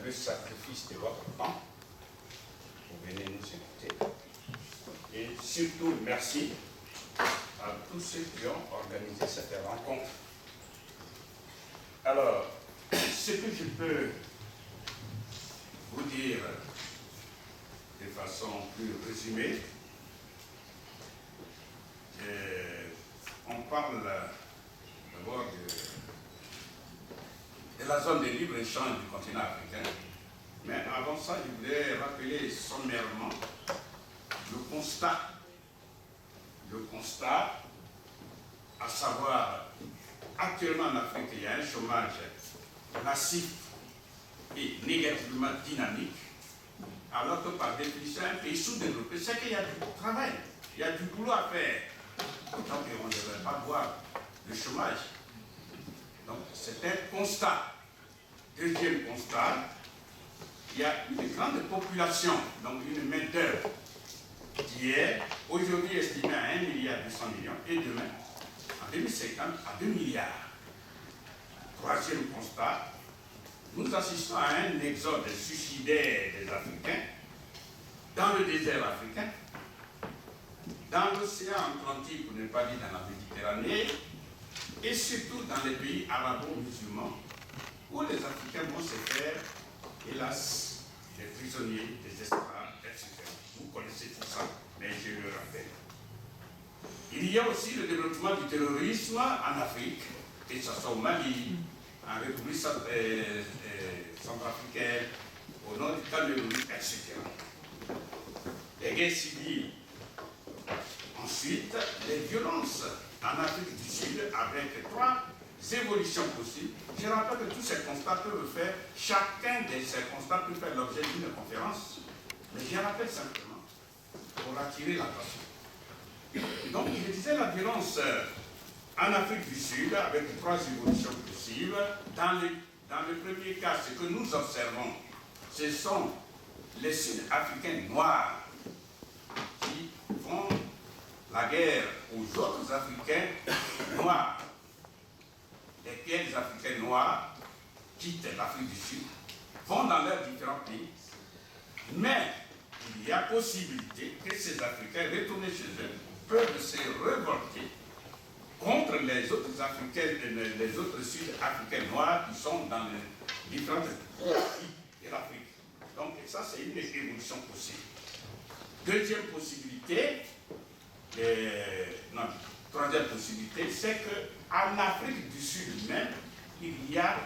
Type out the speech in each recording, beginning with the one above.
Le sacrifice de votre temps pour venir nous écouter. Et surtout, merci à tous ceux qui ont organisé cette rencontre. Alors, ce que je peux vous dire de façon plus résumée, on parle d'abord de la zone de libre-échange du continent africain. Mais avant ça, je voudrais rappeler sommairement le constat, à savoir, actuellement en Afrique, il y a un chômage massif et négativement dynamique, alors que par définition, un pays sous-développé, c'est qu'il y a du travail, il y a du boulot à faire. Donc on ne devrait pas voir le chômage. Donc c'est un constat. Deuxième constat, il y a une grande population, donc une main-d'œuvre qui est aujourd'hui estimée à 1,2 milliard et demain, en 2050, à 2 milliards. Troisième constat, nous assistons à un exode suicidaire des Africains dans le désert africain, dans l'océan Atlantique, pour ne pas dire dans la Méditerranée, et surtout dans les pays arabo-musulmans, où les Africains vont se faire, hélas, des prisonniers, des esclaves, etc. Vous connaissez tout ça, mais je le rappelle. Il y a aussi le développement du terrorisme en Afrique, que ce soit au Mali, en République centrafricaine, au nord du Cameroun, etc. Les guerres civiles. Ensuite, les violences en Afrique du Sud, avec 3 évolutions possibles. Je rappelle que tous ces constats peuvent faire, chacun de ces constats peut faire l'objet d'une conférence, mais je rappelle simplement pour attirer l'attention. Donc, je disais la violence en Afrique du Sud, avec 3 évolutions possibles. Dans le premier cas, ce que nous observons, ce sont les Sud-Africains noirs qui font la guerre aux autres Africains noirs. Lesquels les Africains noirs quittent l'Afrique du Sud, vont dans leurs différents pays, mais il y a possibilité que ces Africains retournés chez eux peuvent se révolter contre les autres Africains, les autres Sud-Africains noirs qui sont dans les différents pays de l'Afrique. Donc ça, c'est une évolution possible. Deuxième possibilité, troisième possibilité, c'est qu'en Afrique du Sud même, il y a,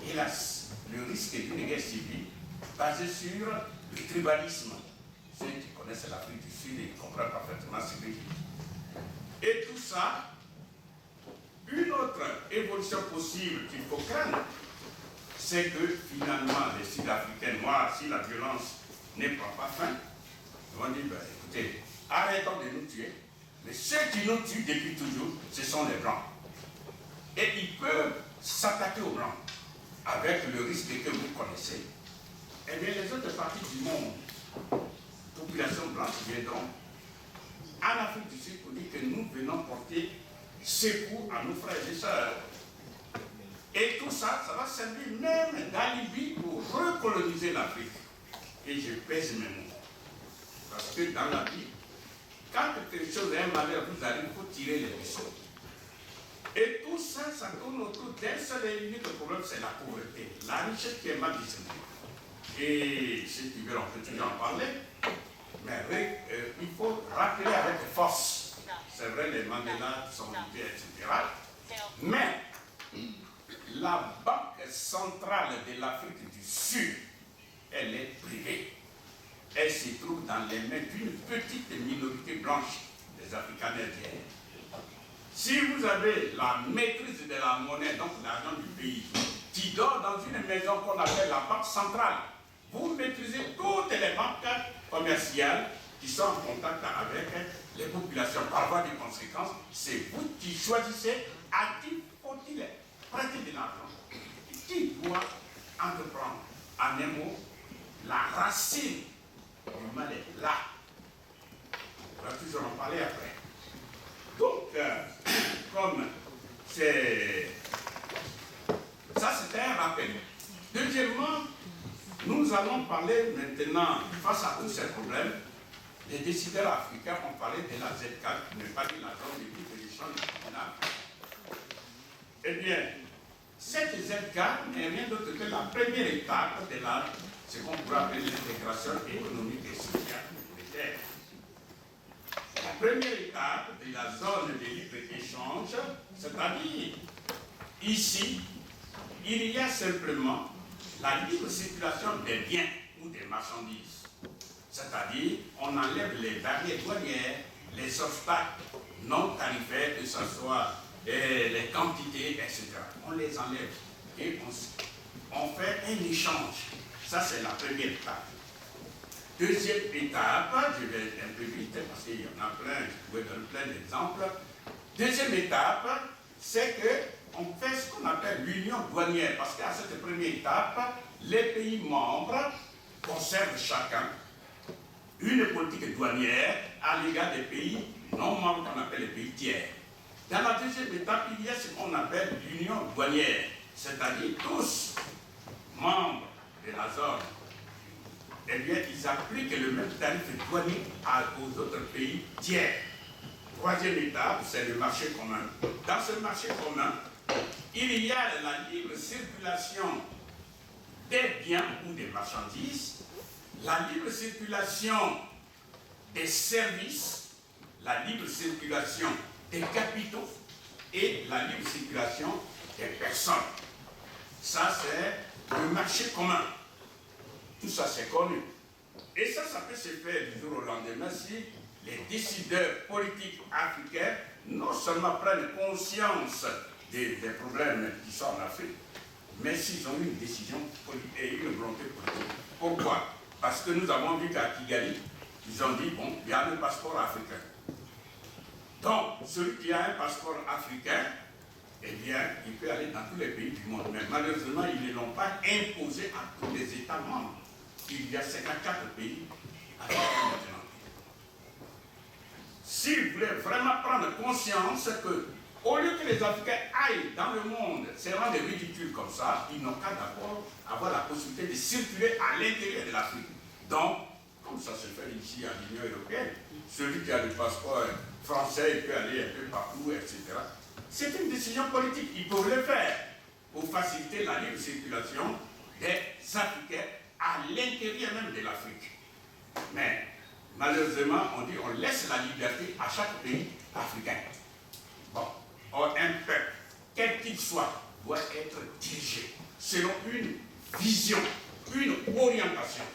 hélas, le risque d'une guerre civile basée sur le tribalisme. Ceux qui connaissent l'Afrique du Sud, ils comprennent parfaitement ce que je dis. Et tout ça, une autre évolution possible qu'il faut craindre, c'est que finalement, les Sud-Africains noirs, si la violence ne prend pas fin, ils vont dire, ben, écoutez, arrêtons de nous tuer. Mais ceux qui nous tuent depuis toujours, ce sont les Blancs. Et ils peuvent s'attaquer aux Blancs avec le risque que vous connaissez. Eh bien, les autres parties du monde, population blanche, viendront en Afrique du Sud pour dire que nous venons porter secours à nos frères et sœurs. Et tout ça, ça va servir même d'alibi pour recoloniser l'Afrique. Et je pèse mes mots. Parce que dans la vie, quand quelque chose est un malheur vous arrive, il faut tirer les leçons. Et tout ça, ça tourne autour d'un seul et unique problème, c'est la pauvreté. La richesse qui est mal distribuée. Et ceux qui veulent, on peut toujours en parler. Mais il faut rappeler avec force. C'est vrai, les Mandela sont mutés, etc. Mais la Banque centrale de l'Afrique du Sud, elle est privée. Elle se trouve dans les mains d'une petite minorité blanche des Africains-Indiens. Si vous avez la maîtrise de la monnaie, donc l'argent du pays, qui dort dans une maison qu'on appelle la Banque centrale, vous maîtrisez toutes les banques commerciales qui sont en contact avec les populations. Par voie de conséquence, c'est vous qui choisissez à qui faut-il prêter de l'argent. Qui doit entreprendre. En un mot, la racine du mal est là. On va toujours en parler après. Donc, comme c'est... Ça, c'était un rappel. Deuxièmement, nous allons parler maintenant, face à tous ces problèmes, les décideurs africains ont parlé de la Z4, qui n'est pas de la zone de libre-échange nationale. Eh bien, cette Z4 n'est rien d'autre que la première étape de ce qu'on pourrait appeler l'intégration économique et sociale monétaire. La première étape de la zone de libre-échange, c'est-à-dire, ici, il y a simplement la libre circulation des biens ou des marchandises. C'est-à-dire, on enlève les barrières douanières, les obstacles non tarifaires, que ce soit les quantités, etc. On les enlève et on fait un échange. Ça, c'est la première étape. Deuxième étape, je vais un peu vite parce qu'il y en a plein, je pourrais donner plein d'exemples. Deuxième étape, c'est qu'on fait ce qu'on appelle l'union douanière, parce qu'à cette première étape, les pays membres conservent chacun une politique douanière à l'égard des pays non membres qu'on appelle les pays tiers. Dans la deuxième étape, il y a ce qu'on appelle l'union douanière, c'est-à-dire tous membres de la zone, eh bien, ils appliquent le même tarif douanier aux autres pays tiers. Troisième étape, c'est le marché commun. Dans ce marché commun, il y a la libre circulation des biens ou des marchandises, la libre circulation des services, la libre circulation des capitaux et la libre circulation des personnes. Ça, c'est le marché commun. Tout ça, c'est connu. Et ça peut se faire du jour au lendemain si les décideurs politiques africains non seulement prennent conscience des problèmes qui sont en Afrique, mais s'ils ont une décision politique et une volonté politique. Pourquoi? Parce que nous avons vu qu'à Kigali, ils ont dit, bon, il y a le passeport africain. Donc, celui qui a un passeport africain, eh bien, il peut aller dans tous les pays du monde. Mais malheureusement, ils ne l'ont pas imposé à tous les États membres. Il y a 54 pays africains maintenant. S'ils voulaient vraiment prendre conscience que, au lieu que les Africains aillent dans le monde, c'est vraiment des ridicules comme ça, ils n'ont qu'à d'abord avoir la possibilité de circuler à l'intérieur de l'Afrique. Donc, comme ça se fait ici à l'Union européenne, celui qui a le passeport français, il peut aller un peu partout, etc. C'est une décision politique, ils peuvent le faire pour faciliter la libre circulation des Africains à l'intérieur même de l'Afrique. Mais malheureusement, on dit on laisse la liberté à chaque pays africain. Bon, or un peuple, quel qu'il soit, doit être dirigé selon une vision, une orientation.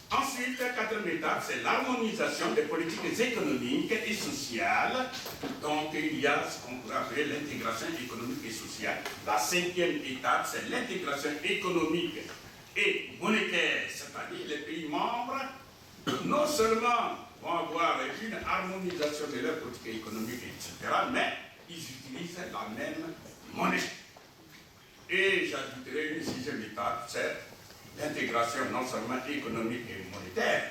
Ensuite, la quatrième étape, c'est l'harmonisation des politiques économiques et sociales. Donc, il y a ce qu'on pourrait appeler l'intégration économique et sociale. La cinquième étape, c'est l'intégration économique et monétaire, c'est-à-dire les pays membres, non seulement vont avoir une harmonisation de leur politique économique, etc., mais ils utilisent la même monnaie. Et j'ajouterai une sixième étape, c'est l'intégration non seulement économique et monétaire,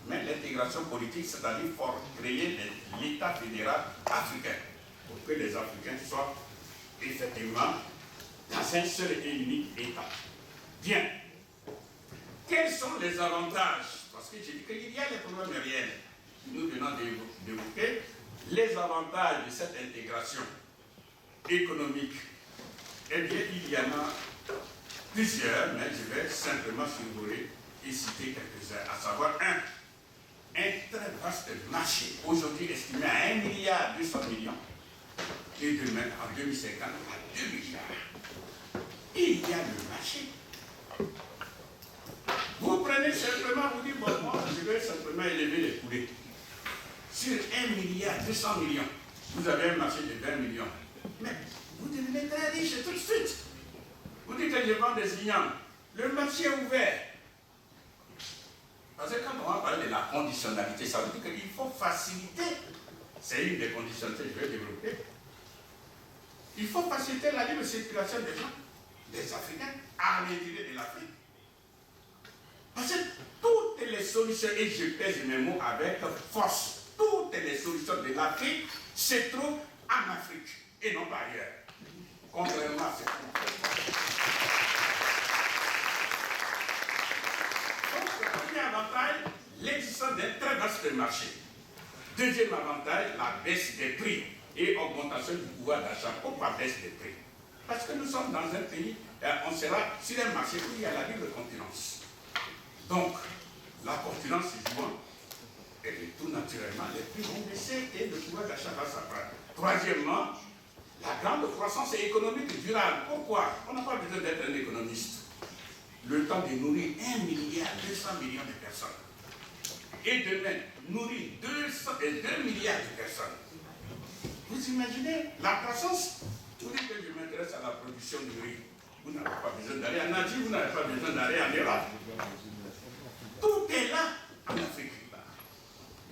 mais l'intégration politique, c'est-à-dire créer l'État fédéral africain, pour que les Africains soient effectivement dans un seul et unique État. Bien. Quels sont les avantages? Parce que j'ai dit qu'il y a les problèmes réels. Nous venons d'évoquer les avantages de cette intégration économique. Eh bien, il y en a plusieurs, mais je vais simplement survoler et citer quelques-uns, à savoir un très vaste marché, aujourd'hui estimé à 1,2 milliard, et demain, en 2050, à 2 milliards. Il y a le marché. Vous prenez simplement, vous dites, bon, moi, je vais simplement élever les poulets. Sur 1,2 milliard, vous avez un marché de 20 millions. Mais vous devenez très riche tout de suite. Vous dites que je vends des ignames. Le marché est ouvert. Parce que quand on va parler de la conditionnalité, ça veut dire qu'il faut faciliter. C'est une des conditionnalités que je vais développer. Il faut faciliter la libre circulation des gens, des Africains, à l'intérieur de l'Afrique. Parce que toutes les solutions, et je pèse mes mots avec force, toutes les solutions de l'Afrique se trouvent en Afrique et non pas ailleurs. Contrairement à ce qu'on fait. Donc, premier avantage, l'existence d'un très vaste marché. Deuxième avantage, la baisse des prix et augmentation du pouvoir d'achat. Pourquoi baisse des prix? Parce que nous sommes dans un pays, on sera sur un marché où il y a la libre concurrence. Donc, la concurrence est jouant. Et tout naturellement, les prix vont baisser et le pouvoir d'achat va s'accroître. Troisièmement, la grande croissance économique durable. Pourquoi? On n'a pas besoin d'être un économiste. Le temps de nourrir 1,2 milliard de personnes. Et demain, nourrir 2 milliards de personnes. Vous imaginez la croissance? Vous dites que je m'intéresse à la production de riz. Vous n'avez pas besoin d'aller en Asie, vous n'avez pas besoin d'aller en Europe. Tout est là en Afrique.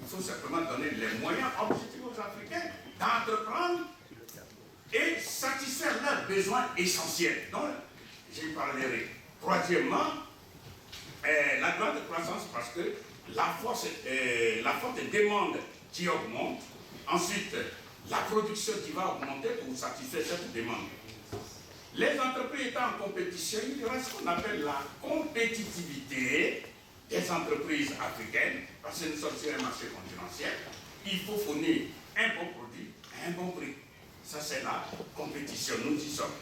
Il faut simplement donner les moyens objectifs aux Africains d'entreprendre et satisfaire leurs besoins essentiels. Donc, j'y parlerai. Troisièmement, la grande croissance parce que la forte demande qui augmente. Ensuite, la production qui va augmenter pour satisfaire cette demande. Les entreprises étant en compétition, il y aura ce qu'on appelle la compétitivité des entreprises africaines, parce que nous sommes sur un marché concurrentiel. Il faut fournir un bon produit à un bon prix. Ça, c'est la compétition, nous y sommes.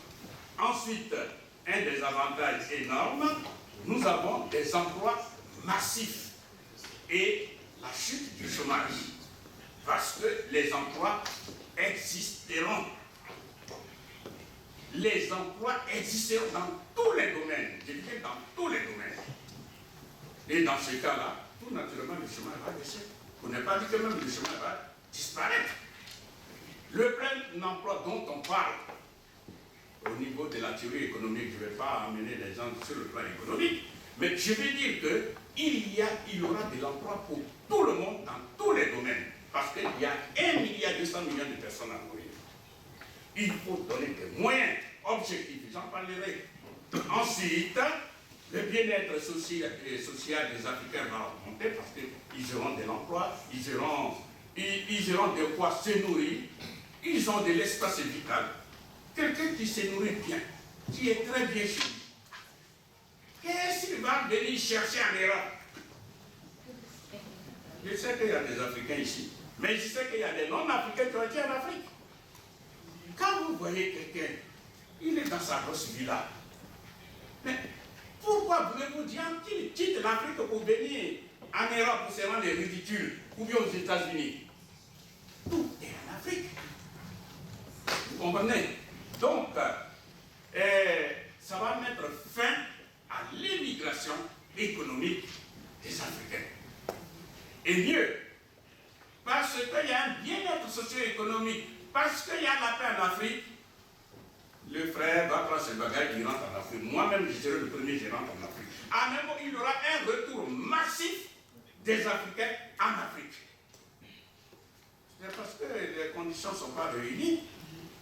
Ensuite, un des avantages énormes, nous avons des emplois massifs et la chute du chômage, parce que les emplois existeront. Les emplois existeront dans tous les domaines, je dirais dans tous les domaines. Et dans ce cas-là, tout naturellement, le chômage va baisser. Vous n'avez pas dit que même le chômage va disparaître. Le plein emploi dont on parle, au niveau de la théorie économique, je ne vais pas amener les gens sur le plan économique, mais je vais dire qu'il y aura de l'emploi pour tout le monde dans tous les domaines, parce qu'il y a 1,2 milliard de personnes à nourrir. Il faut donner des moyens objectifs, j'en parlerai. Ensuite, le bien-être social des Africains va augmenter parce qu'ils auront de l'emploi, ils auront de quoi se nourrir, ils ont de l'espace vital. Quelqu'un qui se nourrit bien, qui est très bien chez lui, qu'est-ce qu'il va venir chercher en Europe? Je sais qu'il y a des Africains ici, mais je sais qu'il y a des non-Africains qui ont été en Afrique. Quand vous voyez quelqu'un, il est dans sa grosse villa, mais pourquoi voulez-vous dire qu'il quitte l'Afrique pour venir en Europe pour se rendre ridicule, ou bien aux États-Unis? Tout est en Afrique. Vous comprenez? Donc, ça va mettre fin à l'immigration économique des Africains. Et mieux, parce qu'il y a un bien-être socio-économique, parce qu'il y a la paix en Afrique, le frère va prendre ses bagages, il rentre en Afrique. Moi-même, je serai le premier, je rentre en Afrique. À même moment, il y aura un retour massif des Africains en Afrique. C'est parce que les conditions ne sont pas réunies.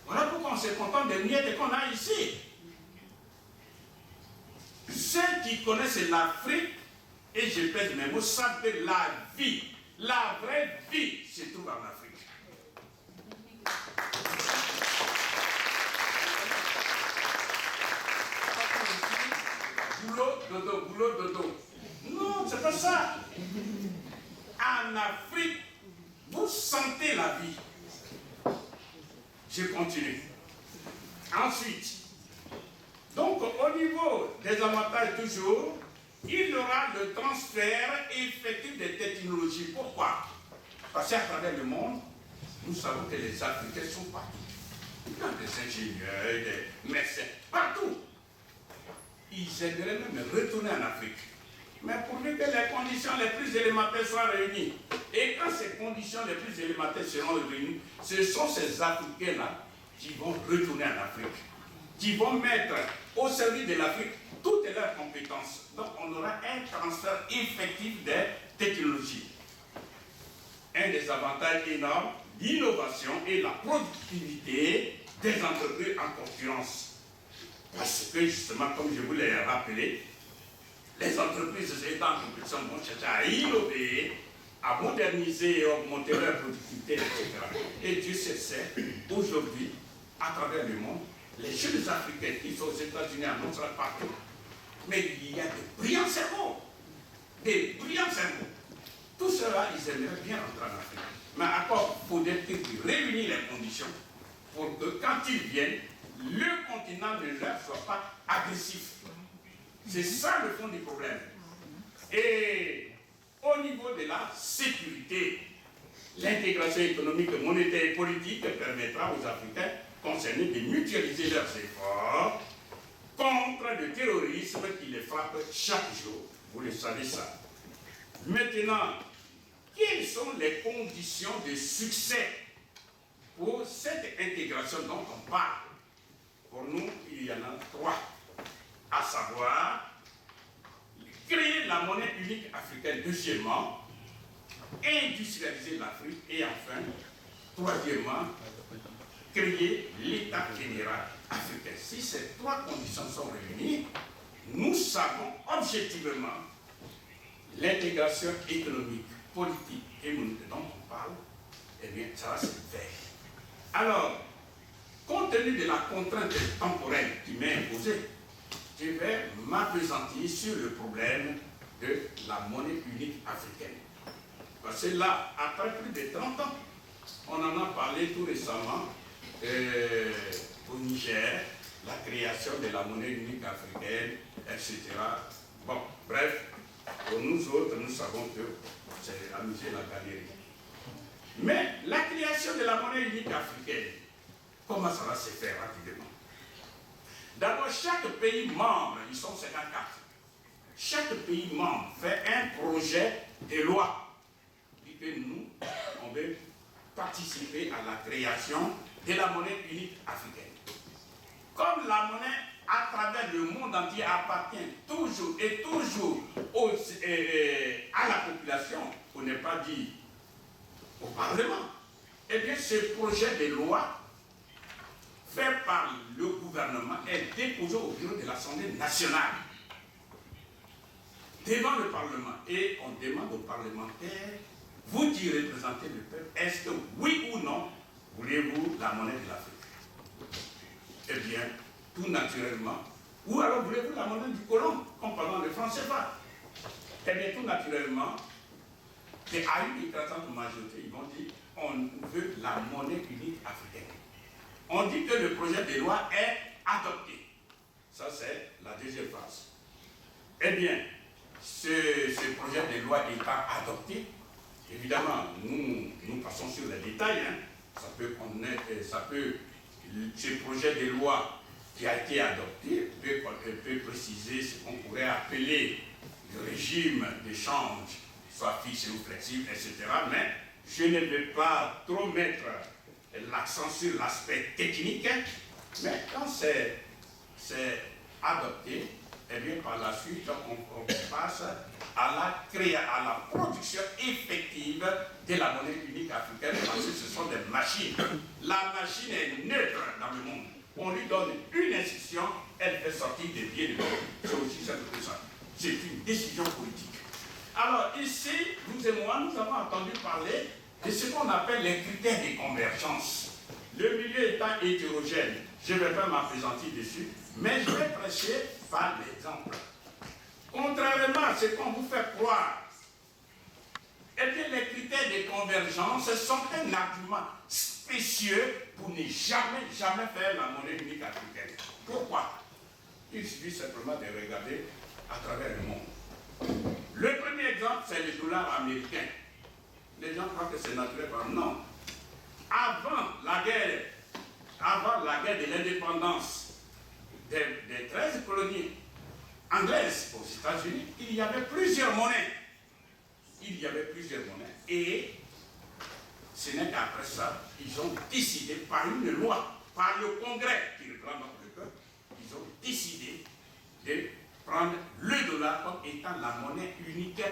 Voilà pourquoi on se contente des miettes qu'on a ici. Ceux qui connaissent l'Afrique, et je pèse mes mots, savent que la vraie vie se trouve en Afrique. Boulot, dodo. Non, c'est pas ça. En Afrique, vous sentez la vie. Je continue. Ensuite, donc au niveau des avantages toujours, il y aura le transfert effectif des technologies. Pourquoi? Parce qu'à travers le monde, nous savons que les Africains sont partout. Il y a des ingénieurs, des médecins, partout. Ils aimeraient même retourner en Afrique. Mais pourvu que les conditions les plus élémentaires soient réunies. Et quand ces conditions les plus élémentaires seront réunies, ce sont ces Africains-là qui vont retourner en Afrique. qui vont mettre au service de l'Afrique toutes leurs compétences. Donc on aura un transfert effectif des technologies. Un des avantages énormes, l'innovation et la productivité des entreprises en concurrence. Parce que justement, comme je vous l'ai rappelé, les entreprises étant en compétition vont chercher à innover, à moderniser et augmenter leur productivité, etc. Et Dieu sait, aujourd'hui, à travers le monde, les jeunes Africains qui sont aux États-Unis, en Australie, partout, mais il y a de brillants cerveaux. Des brillants cerveaux. Tout cela, ils aimeraient bien rentrer en Afrique. Mais encore faudrait-il réunir les conditions pour que quand ils viennent, le continent ne leur soit pas agressif. C'est ça le fond du problème. Et au niveau de la sécurité, l'intégration économique, monétaire et politique permettra aux Africains concernés de mutualiser leurs efforts contre le terrorisme qui les frappe chaque jour. Vous le savez ça. Maintenant, quelles sont les conditions de succès pour cette intégration dont on parle? Pour nous, il y en a 3. À savoir, créer la monnaie unique africaine. Deuxièmement, industrialiser l'Afrique. Et enfin, troisièmement, créer l'État général africain. Si ces 3 conditions sont réunies, nous savons objectivement l'intégration économique, politique et monétaire dont on parle, eh bien, ça va se faire. Alors, compte tenu de la contrainte temporelle qui m'est imposée, je vais m'appesantir sur le problème de la monnaie unique africaine. Parce que là, après plus de 30 ans, on en a parlé tout récemment au Niger, la création de la monnaie unique africaine, etc. Bon, bref, pour nous autres, nous savons que c'est amusé la galerie. Mais la création de la monnaie unique africaine, comment ça va se faire rapidement? D'abord, chaque pays membre, ils sont 54, chaque pays membre fait un projet de loi. Dit que nous, on veut participer à la création de la monnaie unique africaine. Comme la monnaie à travers le monde entier appartient toujours et toujours à la population, pour ne pas dire au Parlement, eh bien ce projet de loi fait par le gouvernement est déposé au bureau de l'Assemblée nationale devant le Parlement. Et on demande aux parlementaires, vous qui représentez le peuple, est-ce que oui ou non, voulez-vous la monnaie de l'Afrique? Eh bien, tout naturellement. Ou alors voulez-vous la monnaie du colon, comme parlant de franc CFA? Eh bien, tout naturellement, c'est à une écrasante majorité, ils vont dire, on veut la monnaie unique africaine. On dit que le projet de loi est adopté. Ça, c'est la deuxième phase. Eh bien, ce projet de loi étant adopté, évidemment, nous passons sur les détails. Ce projet de loi qui a été adopté peut préciser ce qu'on pourrait appeler le régime d'échange, soit fixe ou flexible, etc. Mais je ne vais pas trop mettre l'accent sur l'aspect technique, mais quand c'est adopté, eh bien par la suite, on passe à la production effective de la monnaie unique africaine, parce que ce sont des machines. La machine est neutre dans le monde. On lui donne une instruction, elle fait sortir des biens de l'autre. C'est aussi simple que ça. C'est une décision politique. Alors ici, vous et moi, nous avons entendu parler de ce qu'on appelle les critères de convergence. Le milieu étant hétérogène, je ne vais pas m'appesantir dessus, mais je vais prêcher par l'exemple. Contrairement à ce qu'on vous fait croire, eh bien, les critères de convergence sont un argument spécieux pour ne jamais faire la monnaie unique africaine. Pourquoi? Il suffit simplement de regarder à travers le monde. Le premier exemple, c'est le dollar américain. Les gens croient que c'est naturel. Non. Avant la guerre de l'indépendance des 13 colonies anglaises aux États-Unis, il y avait plusieurs monnaies. Et ce n'est qu'après ça, ils ont décidé par une loi, par le Congrès qui réclame notre peuple, ils ont décidé de prendre le dollar comme étant la monnaie unique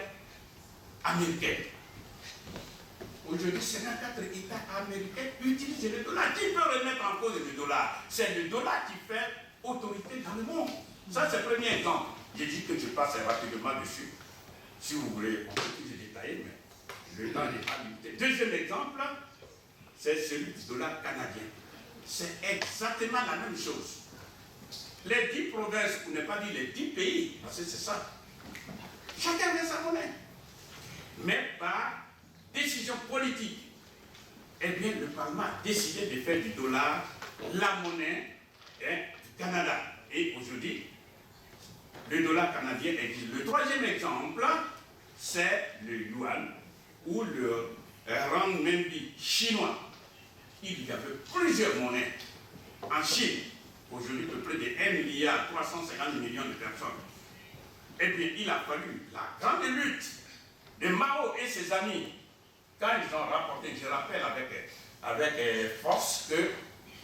américaine. Aujourd'hui, 54 États américains utilisent le dollar. Qui peut remettre en cause le dollar? C'est le dollar qui fait autorité dans le monde. Ça, c'est le premier exemple. J'ai dit que je passe rapidement dessus. Si vous voulez, on peut plus détailler, mais le temps n'est pas limité. Deuxième exemple, c'est celui du dollar canadien. C'est exactement la même chose. Les 10 provinces, pour ne pas dire les 10 pays, parce que c'est ça, chacun met sa monnaie. Mais par décision politique, eh bien, le Parlement a décidé de faire du dollar la monnaie du Canada. Et aujourd'hui, le dollar canadien existe. Le troisième exemple, c'est le yuan ou le renminbi chinois. Il y avait plusieurs monnaies en Chine. Aujourd'hui, près de 1,350 milliard de personnes. Eh bien, il a fallu la grande lutte de Mao et ses amis, quand ils ont rapporté, je rappelle avec force, que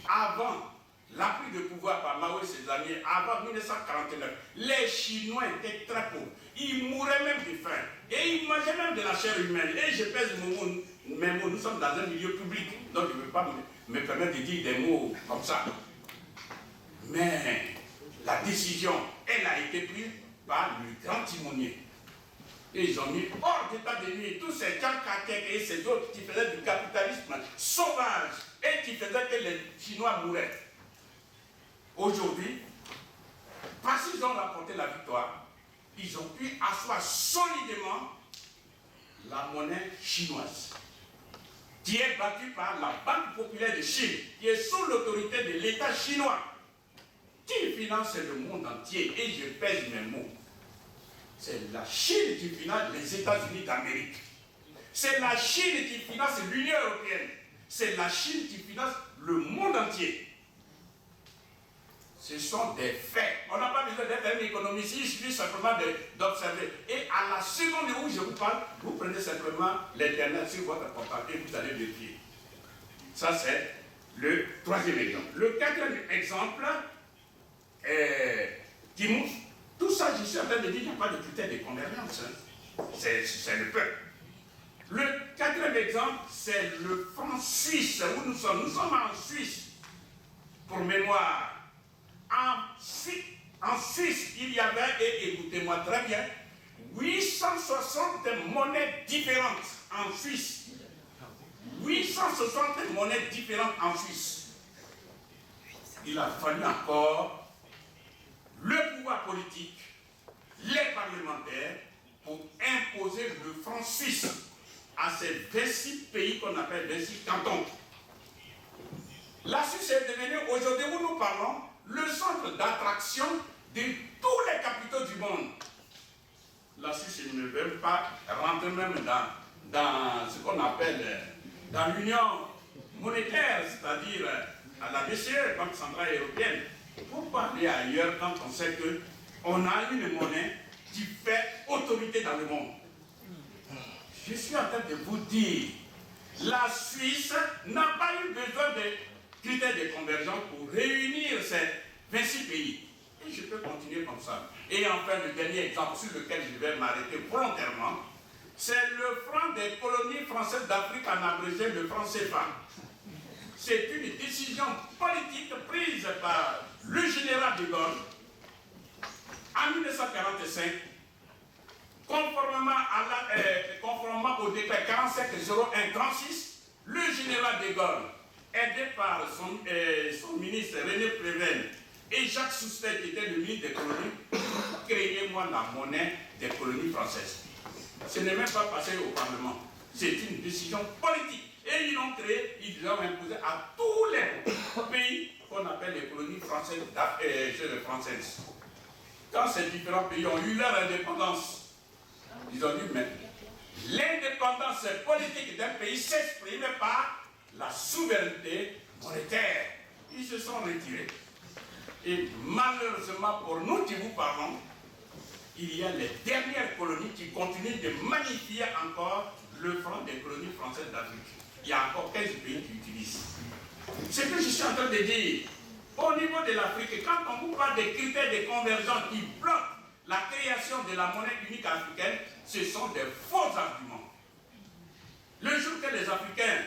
avant la prise de pouvoir par Mao et ses amis, avant 1949, les Chinois étaient très pauvres. Ils mouraient même de faim. Et ils mangeaient même de la chair humaine. Et je pèse mes mots, nous sommes dans un milieu public, donc je ne veux pas me permettre de dire des mots comme ça. Mais la décision, elle a été prise par le grand timonier. Et ils ont mis hors d'état de nuire tous ces Chiang Kai-shek et ces autres qui faisaient du capitalisme sauvage et qui faisaient que les Chinois mouraient. Aujourd'hui, parce qu'ils ont rapporté la victoire, ils ont pu asseoir solidement la monnaie chinoise, qui est battue par la Banque populaire de Chine, qui est sous l'autorité de l'État chinois, qui finance le monde entier. Et je pèse mes mots. C'est la Chine qui finance les États-Unis d'Amérique. C'est la Chine qui finance l'Union européenne. C'est la Chine qui finance le monde entier. Ce sont des faits. On n'a pas besoin d'être un économiste, il suffit simplement d'observer. Et à la seconde où je vous parle, vous prenez simplement l'Internet sur votre portable et vous allez vérifier. Ça, c'est le troisième exemple. Le quatrième exemple, qui montre, tout ça, je suis en train de dire qu'il n'y a pas de critère de convergence. Hein. C'est le peuple. Le quatrième exemple, c'est le franc suisse, où nous sommes. Nous sommes en Suisse. Pour mémoire, en Suisse, il y avait, et écoutez-moi très bien, 860 monnaies différentes en Suisse. 860 monnaies différentes en Suisse. Il a fallu encore le pouvoir politique, les parlementaires, pour imposer le franc suisse à ces 26 pays qu'on appelle 26 cantons. La Suisse est devenue, aujourd'hui où nous parlons, le centre d'attraction de tous les capitaux du monde. La Suisse ne veut pas rentrer même dans ce qu'on appelle dans l'union monétaire, c'est-à-dire à la BCE, Banque Centrale Européenne. Pourquoi aller ailleurs quand on sait qu'on a une monnaie qui fait autorité dans le monde? Je suis en train de vous dire, la Suisse n'a pas eu besoin de critères de convergence pour réunir ces 26 pays. Et je peux continuer comme ça. Et enfin, le dernier exemple sur lequel je vais m'arrêter volontairement, c'est le franc des colonies françaises d'Afrique, en abrégé le franc CFA. C'est une décision politique prise par le général de Gaulle en 1945, conformément au décret 47-01-36, le général de Gaulle, aidé par son ministre René Préven et Jacques Soustelle, qui était le ministre des colonies, créez-moi la monnaie des colonies françaises. Ce n'est même pas passé au Parlement. C'est une décision politique. Et ils l'ont créé, ils l'ont imposé à tous les pays qu'on appelle les colonies françaises, françaises. Quand ces différents pays ont eu leur indépendance, ils ont dit, mais l'indépendance politique d'un pays s'exprime par la souveraineté monétaire. Ils se sont retirés. Et malheureusement pour nous qui vous parlons, il y a les dernières colonies qui continuent de magnifier encore le franc des colonies françaises d'Afrique. Il y a encore 15 pays qui utilisent. Ce que je suis en train de dire, Au niveau de l'Afrique, quand on vous parle des critères de convergence qui bloquent la création de la monnaie unique africaine, ce sont des faux arguments. Le jour que les Africains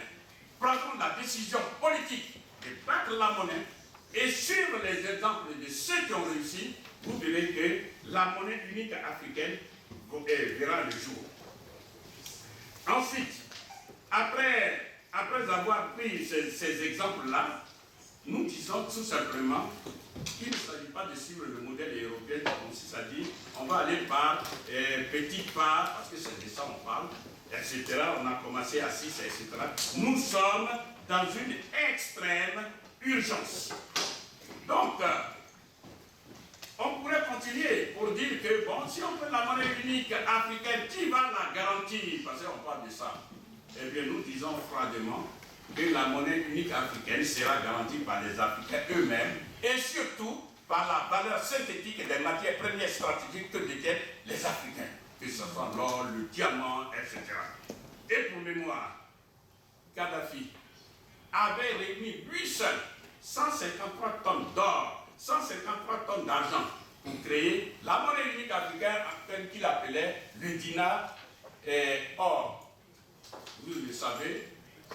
prendront la décision politique de battre la monnaie et suivre les exemples de ceux qui ont réussi, vous verrez que la monnaie unique africaine verra le jour. Ensuite, après avoir pris ces exemples-là, nous disons tout simplement qu'il ne s'agit pas de suivre le modèle européen, comme si ça dit, on va aller par petits pas, parce que c'est de ça on parle, etc. On a commencé à 6, etc. Nous sommes dans une extrême urgence. Donc, on pourrait continuer pour dire que, bon, si on fait la monnaie unique africaine, qui va la garantir? Parce qu'on parle de ça. Eh bien, nous disons froidement que la monnaie unique africaine sera garantie par les Africains eux-mêmes et surtout par la valeur synthétique des matières premières stratégiques que détiennent les Africains, que ce soit l'or, le diamant, etc. Et pour mémoire, Kadhafi avait réuni lui seul 153 tonnes d'or, 153 tonnes d'argent pour créer la monnaie unique africaine qu'il appelait le dinar or. Vous le savez,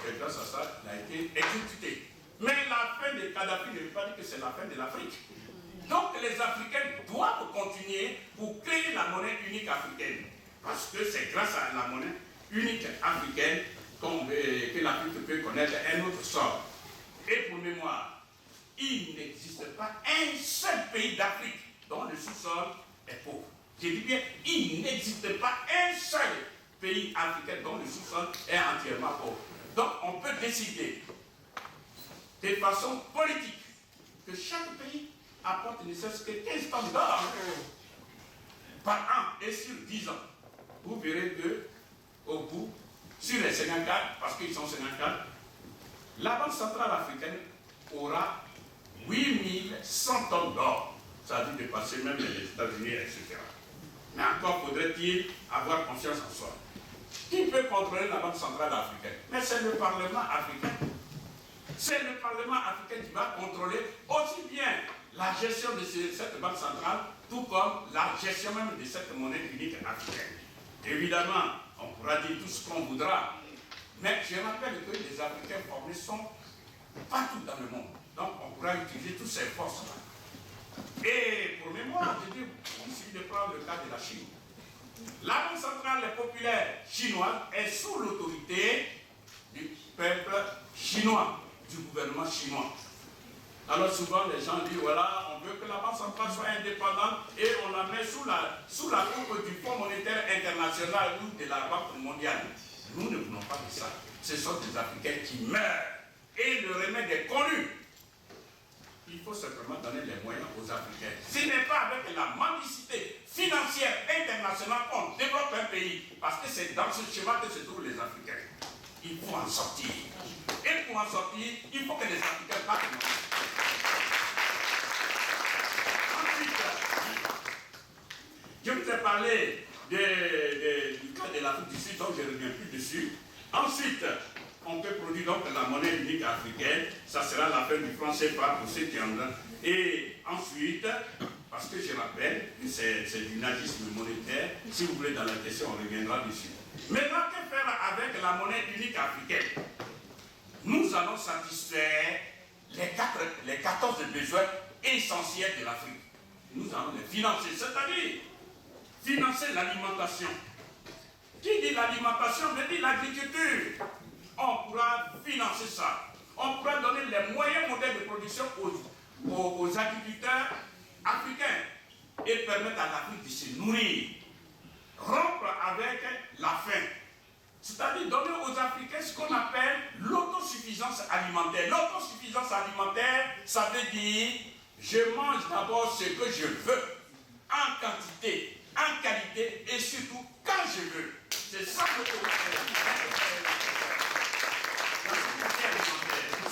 et grâce à ça, il a été exécuté. Mais la fin de Kadhafi ne veut pas dire que c'est la fin de l'Afrique. Donc les Africains doivent continuer pour créer la monnaie unique africaine. Parce que c'est grâce à la monnaie unique africaine que l'Afrique peut connaître un autre sort. Et pour mémoire, il n'existe pas un seul pays d'Afrique dont le sous-sol est pauvre. Je dis bien, il n'existe pas un seul pays africain dont le sous-sol est entièrement pauvre. Donc on peut décider de façon politique que chaque pays apporte ne serait-ce que 15 tonnes d'or par an et sur 10 ans. Vous verrez que au bout, sur les 54, parce qu'ils sont 54, la Banque centrale africaine aura 8100 tonnes d'or. Ça a dû dépasser même les États-Unis, etc. Mais encore faudrait-il avoir confiance en soi. Qui peut contrôler la Banque centrale africaine? Mais c'est le Parlement africain. C'est le Parlement africain qui va contrôler aussi bien la gestion de cette Banque centrale, tout comme la gestion même de cette monnaie unique africaine. Évidemment, on pourra dire tout ce qu'on voudra, mais je rappelle que les Africains formés sont partout dans le monde. Donc on pourra utiliser toutes ces forces-là. Et pour mémoire, je dis, il suffit de prendre le cas de la Chine. La Banque centrale populaire chinoise est sous l'autorité du peuple chinois, du gouvernement chinois. Alors souvent les gens disent, voilà, on veut que la Banque centrale soit indépendante et on la met sous la coupe du Fonds monétaire international ou de la Banque mondiale. Nous ne voulons pas de ça. Ce sont des Africains qui meurent. Et le remède est connu. Il faut simplement donner les moyens aux Africains. Ce n'est pas avec la mendicité financière internationale qu'on développe un pays, parce que c'est dans ce schéma que se trouvent les Africains. Il faut en sortir. Et pour en sortir, il faut que les Africains partent. Ensuite, je vous ai parlé du cas de l'Afrique du Sud, donc je ne reviens plus dessus. Ensuite, on peut produire donc la monnaie unique africaine, ça sera la fin du franc CFA pour ceux qui en ont. Et ensuite, parce que je rappelle que c'est du nazisme monétaire, si vous voulez dans la question, on reviendra dessus. Maintenant, que faire avec la monnaie unique africaine? Nous allons satisfaire les 14 besoins essentiels de l'Afrique. Nous allons les financer, c'est-à-dire financer l'alimentation. Qui dit l'alimentation veut dire l'agriculture. On pourra financer ça. On pourra donner les moyens modèles de production aux agriculteurs africains et permettre à l'Afrique de se nourrir. Rompre avec la faim. C'est-à-dire donner aux Africains ce qu'on appelle l'autosuffisance alimentaire. L'autosuffisance alimentaire, ça veut dire je mange d'abord ce que je veux, en quantité, en qualité et surtout quand je veux. C'est ça l'autosuffisance alimentaire.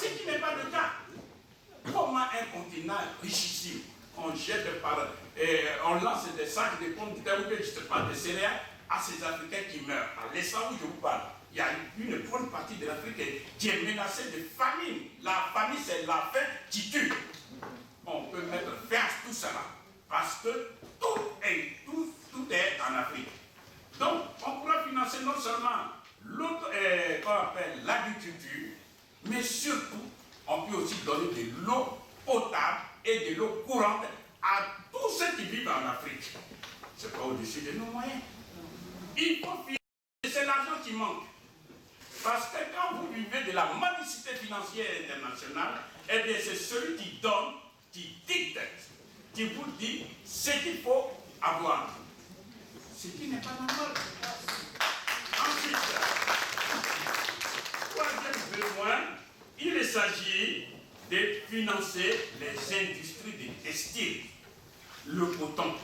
Ce qui n'est pas le cas. Comment un continent richissime, on jette on lance des sacs de pommes de terre ou je ne sais pas, des céréales à ces Africains qui meurent. À l'instant où je vous parle, il y a une bonne partie de l'Afrique qui est menacée de famine. La famine, c'est la faim qui tue. peut mettre fin à tout cela. Parce que tout est en Afrique. Donc, on pourra financer non seulement l'agriculture, mais surtout, on peut aussi donner de l'eau potable et de l'eau courante à tous ceux qui vivent en Afrique. Ce n'est pas au-dessus de nos moyens. Il faut financer, c'est l'argent qui manque. Parce que quand vous vivez de la mendicité financière internationale, eh bien c'est celui qui donne, qui dicte, qui vous dit ce qu'il faut avoir. Ce qui n'est pas normal. Ensuite, troisième besoin, il s'agit de financer les industries de textile, le coton.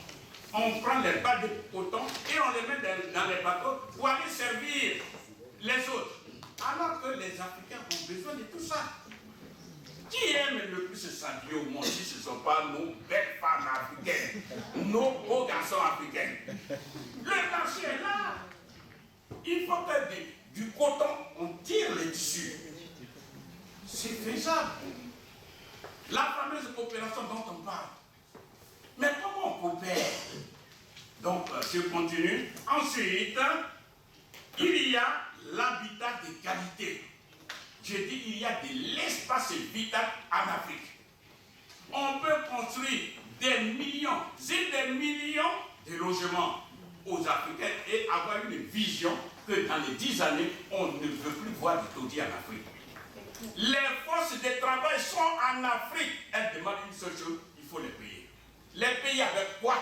On prend les balles de coton et on les met dans les bateaux pour aller servir les autres. Alors que les Africains ont besoin de tout ça. Qui aime le plus s'habiller au monde si ce ne sont pas nos belles femmes africaines, nos beaux garçons africains? Le marché est là. Il faut que du coton, on tire les tissus. C'est faisable. La fameuse coopération dont on parle. Mais comment on coopère? Donc, je continue. Ensuite, il y a l'habitat de qualité. Je dis, il y a de l'espace vital en Afrique. On peut construire des millions et des millions de logements aux Africains et avoir une vision que dans les 10 années, on ne veut plus voir de taudis en Afrique. Les forces de travail sont en Afrique. Elles demandent une seule chose, il faut les payer. Les payer avec quoi?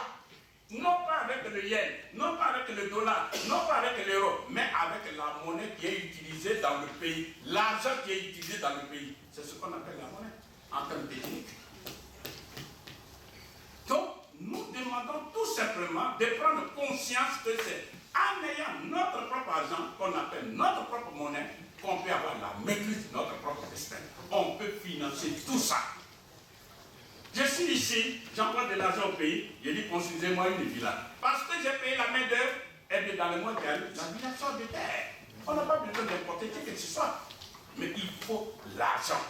Non pas avec le yen, non pas avec le dollar, non pas avec l'euro, mais avec la monnaie qui est utilisée dans le pays, l'argent qui est utilisé dans le pays. C'est ce qu'on appelle la monnaie, en termes techniques. Donc, nous demandons tout simplement de prendre conscience que c'est en ayant notre propre argent, qu'on appelle notre propre monnaie, qu'on peut avoir la maîtrise de notre propre destin. On peut financer tout ça. Je suis ici, j'envoie de l'argent au pays, je dis construisez-moi une villa. Parce que j'ai payé la main d'œuvre, et bien dans le mois qui arrive, la villa sort de terre. On n'a pas besoin d'importer qui que ce soit. Mais il faut l'argent.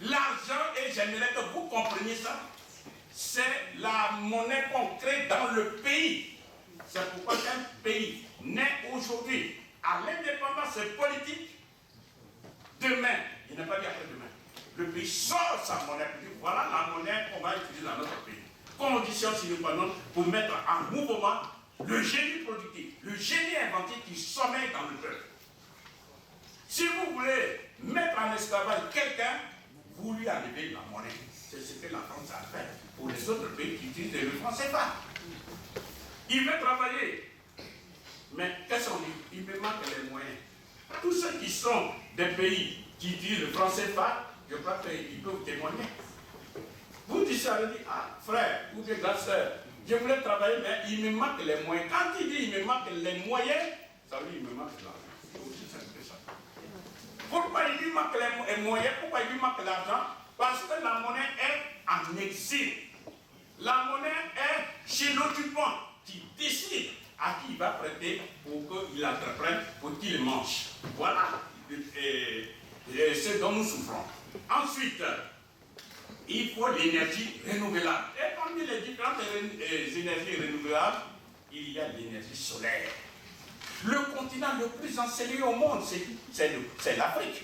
L'argent, et j'aimerais que vous compreniez ça, c'est la monnaie qu'on crée dans le pays. C'est pourquoi qu'un pays naît aujourd'hui à l'indépendance politique, demain, il n'est pas dit après-demain. Le pays sort sa monnaie, voilà la monnaie qu'on va utiliser dans notre pays. Condition sine qua non pour mettre en mouvement le génie productif, le génie inventif qui sommeille dans le peuple. Si vous voulez mettre en esclavage quelqu'un, vous lui enlevez la monnaie. C'est ce que la France a fait pour les autres pays qui utilisent le franc CFA. Il veut travailler, mais qu'est-ce qu'on dit? Il me manque les moyens. Tous ceux qui sont des pays qui utilisent le franc CFA, je crois qu'ils peuvent témoigner. Vous dites ça, vous dites, ah, frère, ou bien grande soeur, je voulais travailler, mais il me manque les moyens. Quand il dit il me manque les moyens, ça veut dire il me manque l'argent. Pourquoi il lui manque les moyens? Pourquoi il lui manque l'argent? Parce que la monnaie est en exil. La monnaie est chez l'occupant qui décide à qui il va prêter pour qu'il entreprenne, pour qu'il mange. Voilà ce dont nous souffrons. Ensuite, il faut l'énergie renouvelable. Et parmi les différentes énergies renouvelables, il y a l'énergie solaire. Le continent le plus ensoleillé au monde, c'est l'Afrique.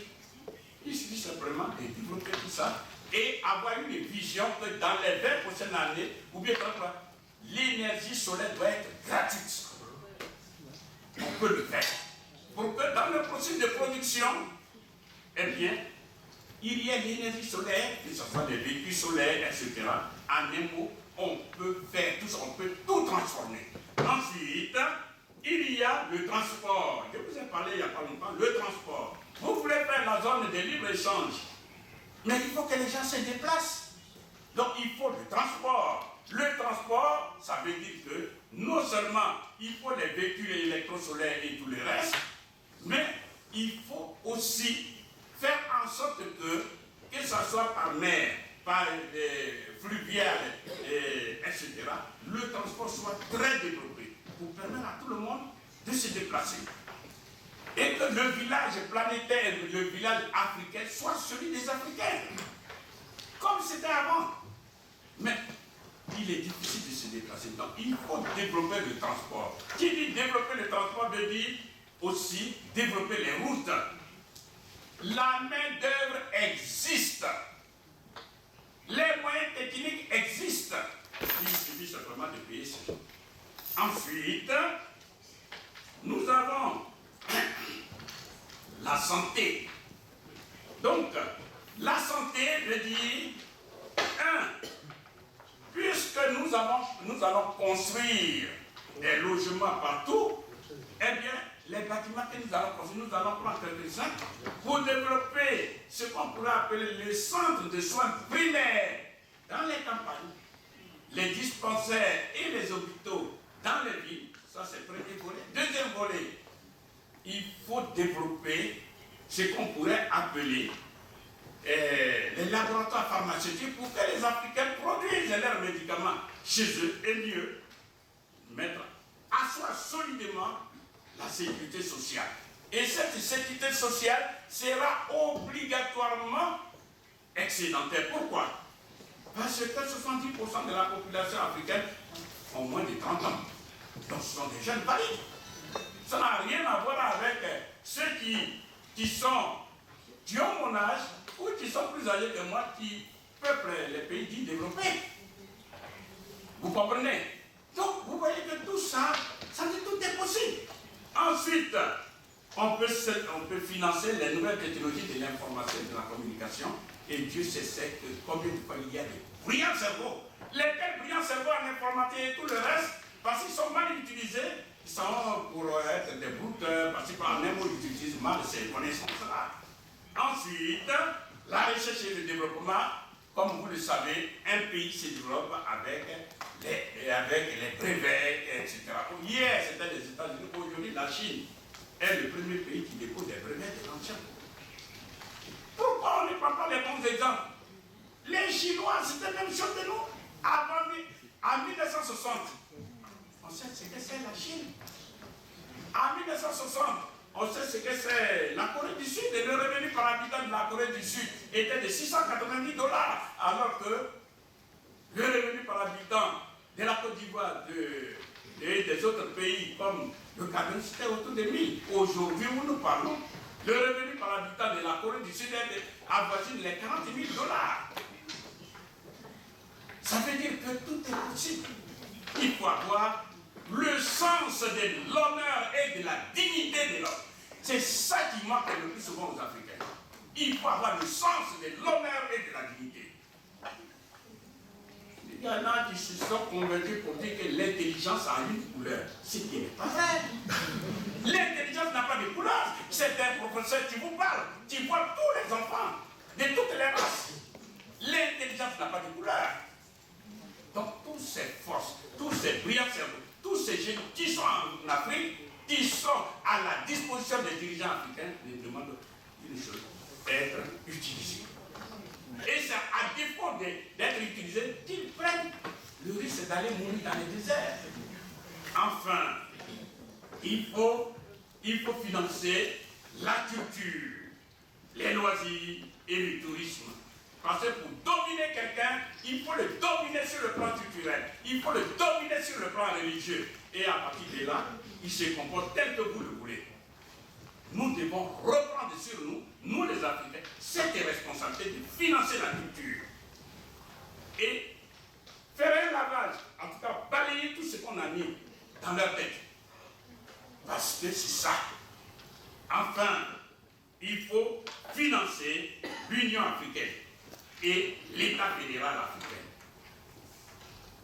Il suffit simplement de développer tout ça et avoir une vision que dans les 20 prochaines années, ou bien l'énergie solaire doit être gratuite. On peut le faire. Pour que dans le processus de production, eh bien, il y a l'énergie solaire, que ce soit des véhicules solaires, etc. En un mot, on peut faire tout ça, on peut tout transformer. Ensuite, il y a le transport. Je vous ai parlé il n'y a pas longtemps, le transport. Vous voulez faire la zone de libre-échange, mais il faut que les gens se déplacent. Donc il faut le transport. Le transport, ça veut dire que non seulement il faut les véhicules électrosolaires et tout le reste, mais il faut aussi faire en sorte que ce soit par mer, par fluvial, etc., le transport soit très développé pour permettre à tout le monde de se déplacer. Et que le village planétaire, le village africain, soit celui des Africains. Comme c'était avant. Mais il est difficile de se déplacer. Donc il faut développer le transport. Qui dit développer le transport veut dire aussi développer les routes. La main-d'œuvre existe. Les moyens techniques existent. Il suffit simplement de payer ces choses. Ensuite, nous avons la santé. Donc, la santé veut dire, puisque nous allons construire des logements partout, eh bien, les bâtiments que nous allons construire, nous allons prendre quelques-uns pour développer ce qu'on pourrait appeler les centres de soins primaires dans les campagnes, les dispensaires et les hôpitaux dans les villes. Ça, c'est le premier volet. Deuxième volet, il faut développer ce qu'on pourrait appeler les laboratoires pharmaceutiques pour que les Africains produisent leurs médicaments chez eux et mieux asseoir solidement la sécurité sociale. Et cette sécurité sociale sera obligatoirement excédentaire. Pourquoi? Parce que 70% de la population africaine ont moins de 30 ans. Donc ce sont des jeunes valides. Ça n'a rien à voir avec ceux qui ont mon âge ou qui sont plus âgés que moi, qui peuplent les pays dits développés. Vous comprenez? Donc vous voyez que tout ça, tout est possible. Ensuite, on peut financer les nouvelles technologies de l'information et de la communication. Et Dieu sait combien de fois il y a des brillants cerveaux. Lesquels brillants cerveaux en informatique et tout le reste, parce qu'ils sont mal utilisés, ils sont pour être des brouteurs, parce qu'en un mot, ils utilisent mal ces connaissances-là. Ensuite, la recherche et le développement, comme vous le savez, un pays se développe avec les brevets, etc. Hier, c'était les États-Unis. Aujourd'hui, la Chine est le premier pays qui dépose des brevets de l'ancien. Pourquoi on ne prend pas les bons exemples? Les Chinois, c'était la même chose que nous. En 1960, on sait ce que c'est la Chine. En 1960, on sait ce que c'est la Corée du Sud. Et le revenu par habitant de la Corée du Sud était de $690, alors que le revenu par habitant de la Côte d'Ivoire et des autres pays comme le Cameroun, c'était autour de 1000. Aujourd'hui, où nous parlons, le revenu par habitant de la Corée du Sud avoisine les $40 000. Ça veut dire que tout est possible. Il faut avoir le sens de l'honneur et de la dignité de l'homme. C'est ça qui manque le plus souvent aux Africains. Il faut avoir le sens de l'honneur et de la dignité. Il y en a qui se sont convaincus pour dire que l'intelligence a une couleur. Ce qui n'est pas vrai. L'intelligence n'a pas de couleur. C'est un professeur qui vous parle, qui voit tous les enfants, de toutes les races. L'intelligence n'a pas de couleur. Donc, toutes ces forces, tous ces brillants cerveaux, tous ces jeunes qui sont en Afrique, qui sont à la disposition des dirigeants africains, les demandent une chose, être utilisés. Et c'est à défaut d'être utilisés qu'ils prennent le risque d'aller mourir dans les déserts. Enfin, il faut financer la culture, les loisirs et le tourisme. Parce que pour dominer quelqu'un, il faut le dominer sur le plan culturel, il faut le dominer sur le plan religieux. Et à partir de là, il se comporte tel que vous le voulez. Nous devons reprendre sur nous, nous les Africains, cette responsabilité de financer la culture. Et faire un lavage, en tout cas balayer tout ce qu'on a mis dans leur tête. Parce que c'est ça. Enfin, il faut financer l'Union africaine et l'État fédéral africain.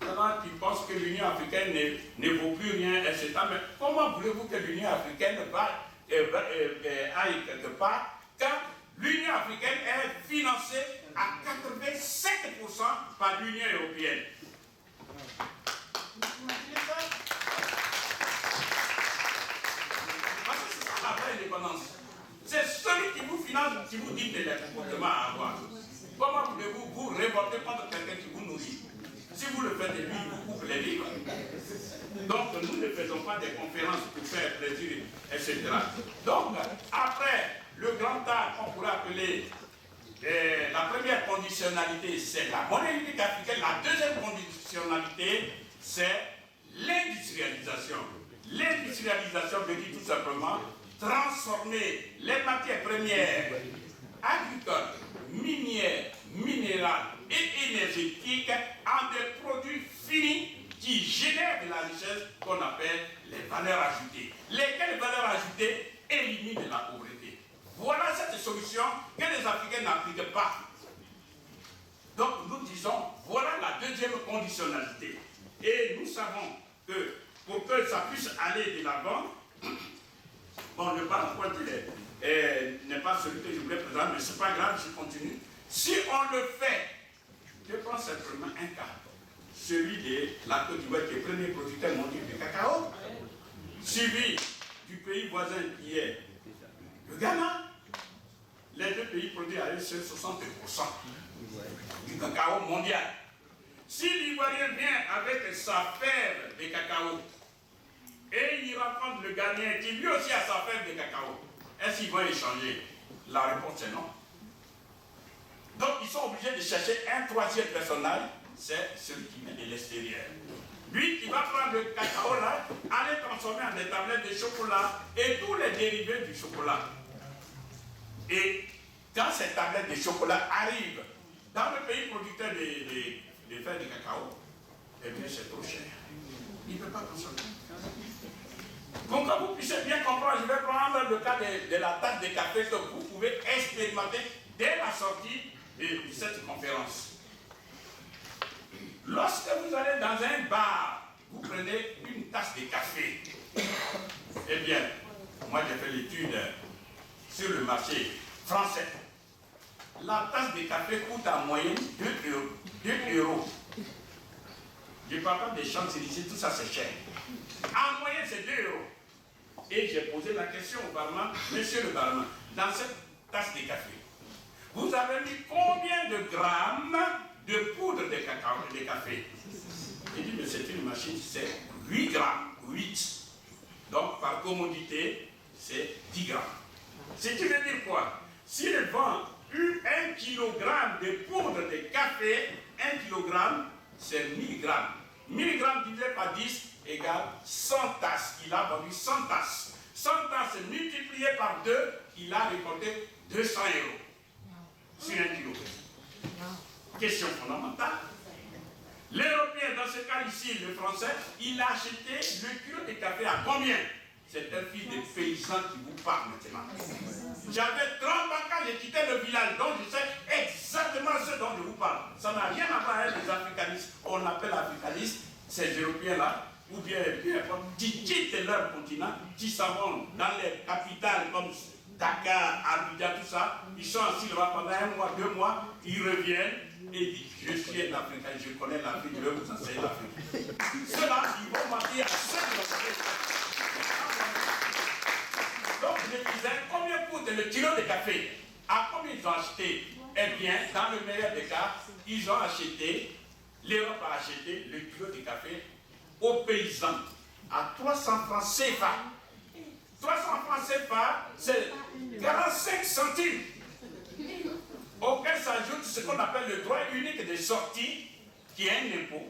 Maintenant, tu penses que l'Union africaine ne vaut plus rien, etc. Mais comment voulez-vous que l'Union africaine aille quelque part quand l'Union africaine est financée à 87% par l'Union européenne? Vous imaginez ça? Parce que c'est ça la vraie indépendance. C'est celui qui vous finance, qui vous dit les comportements à avoir. Comment voulez-vous vous révolter contre quelqu'un qui vous nourrit? Si vous le faites, lui, il vous coupe les livres. Donc, nous ne faisons pas des conférences pour faire plaisir, etc. Donc, après le grand art qu'on pourrait appeler la première condition, conditionnalité, c'est la monnaie unique africaine. La deuxième conditionnalité, c'est l'industrialisation. L'industrialisation veut dire tout simplement transformer les matières premières agricoles, minières, minérales et énergétiques en des produits finis qui génèrent de la richesse qu'on appelle les valeurs ajoutées. Lesquelles valeurs ajoutées éliminent de la pauvreté. Voilà cette solution que les Africains n'appliquent pas. Donc nous disons, voilà la deuxième conditionnalité. Et nous savons que pour que ça puisse aller de l'avant, bon, le PowerPoint n'est pas celui que je voulais présenter, mais ce n'est pas grave, je continue. Si on le fait, je prends simplement un cas, celui de la Côte d'Ivoire qui est le premier producteur mondial de cacao, suivi du pays voisin qui est le Ghana. Les deux pays produisent à eux seuls 60% du cacao mondial. Si l'Ivoirien vient avec sa fève de cacao et il rencontre le Ghanéen qui lui aussi a sa fève de cacao, est-ce qu'ils vont échanger? La réponse est non. Donc ils sont obligés de chercher un troisième personnage, c'est celui qui vient de l'extérieur. Lui qui va prendre le cacao là, aller transformer en des tablettes de chocolat et tous les dérivés du chocolat. Et quand ces tablettes de chocolat arrivent dans le pays producteur de fèves de cacao, eh bien c'est trop cher. Il ne peut pas consommer. Donc quand vous puissiez bien comprendre, je vais prendre le cas de la tasse de café que vous pouvez expérimenter dès la sortie de cette conférence. Lorsque vous allez dans un bar, vous prenez une tasse de café. Eh bien, moi j'ai fait l'étude sur le marché français. La tasse de café coûte en moyenne 2 euros. Je ne parle pas des Champs-Élysées, tout ça c'est cher. En moyenne c'est 2 euros. Et j'ai posé la question au barman, monsieur le barman, dans cette tasse de café, vous avez mis combien de grammes de poudre de cacao, de café? Il dit, mais c'est une machine, c'est 8 grammes, 8. Donc par commodité, c'est 10 grammes. Ce qui veut dire quoi? S'il vend 1 kilogramme de poudre de café, 1 kilogramme, c'est 1000 grammes. 1000 grammes divisé par 10 égale 100 tasses. Il a vendu 100 tasses. 100 tasses multiplié par 2, il a récolté 200 euros sur 1 kilo. Question fondamentale. L'Européen, dans ce cas ici, le Français, il a acheté le kilo de café à combien? C'est un fils de paysan qui vous parle maintenant. J'avais 30 ans quand j'ai quitté le village, donc je sais exactement ce dont je vous parle. Ça n'a rien à voir avec les africanistes. On appelle africanistes ces Européens-là, ou bien qui quittent leur continent, qui s'en vont dans les capitales comme Dakar, Abidjan, tout ça. Ils sont assis là-bas pendant 1 mois, 2 mois, ils reviennent et disent, je suis un Africain, je connais l'Afrique, je vais vous enseigner l'Afrique. Ceux-là, ils vont mentir à ceux qui l'ont. Donc je disais, combien coûte le kilo de café? À combien ils ont acheté? Eh bien, dans le meilleur des cas, ils ont acheté, l'Europe a acheté le kilo de café aux paysans à 300 francs CFA. 300 francs CFA, c'est 45 centimes. Auquel s'ajoute ce qu'on appelle le droit unique de sortie, qui est un impôt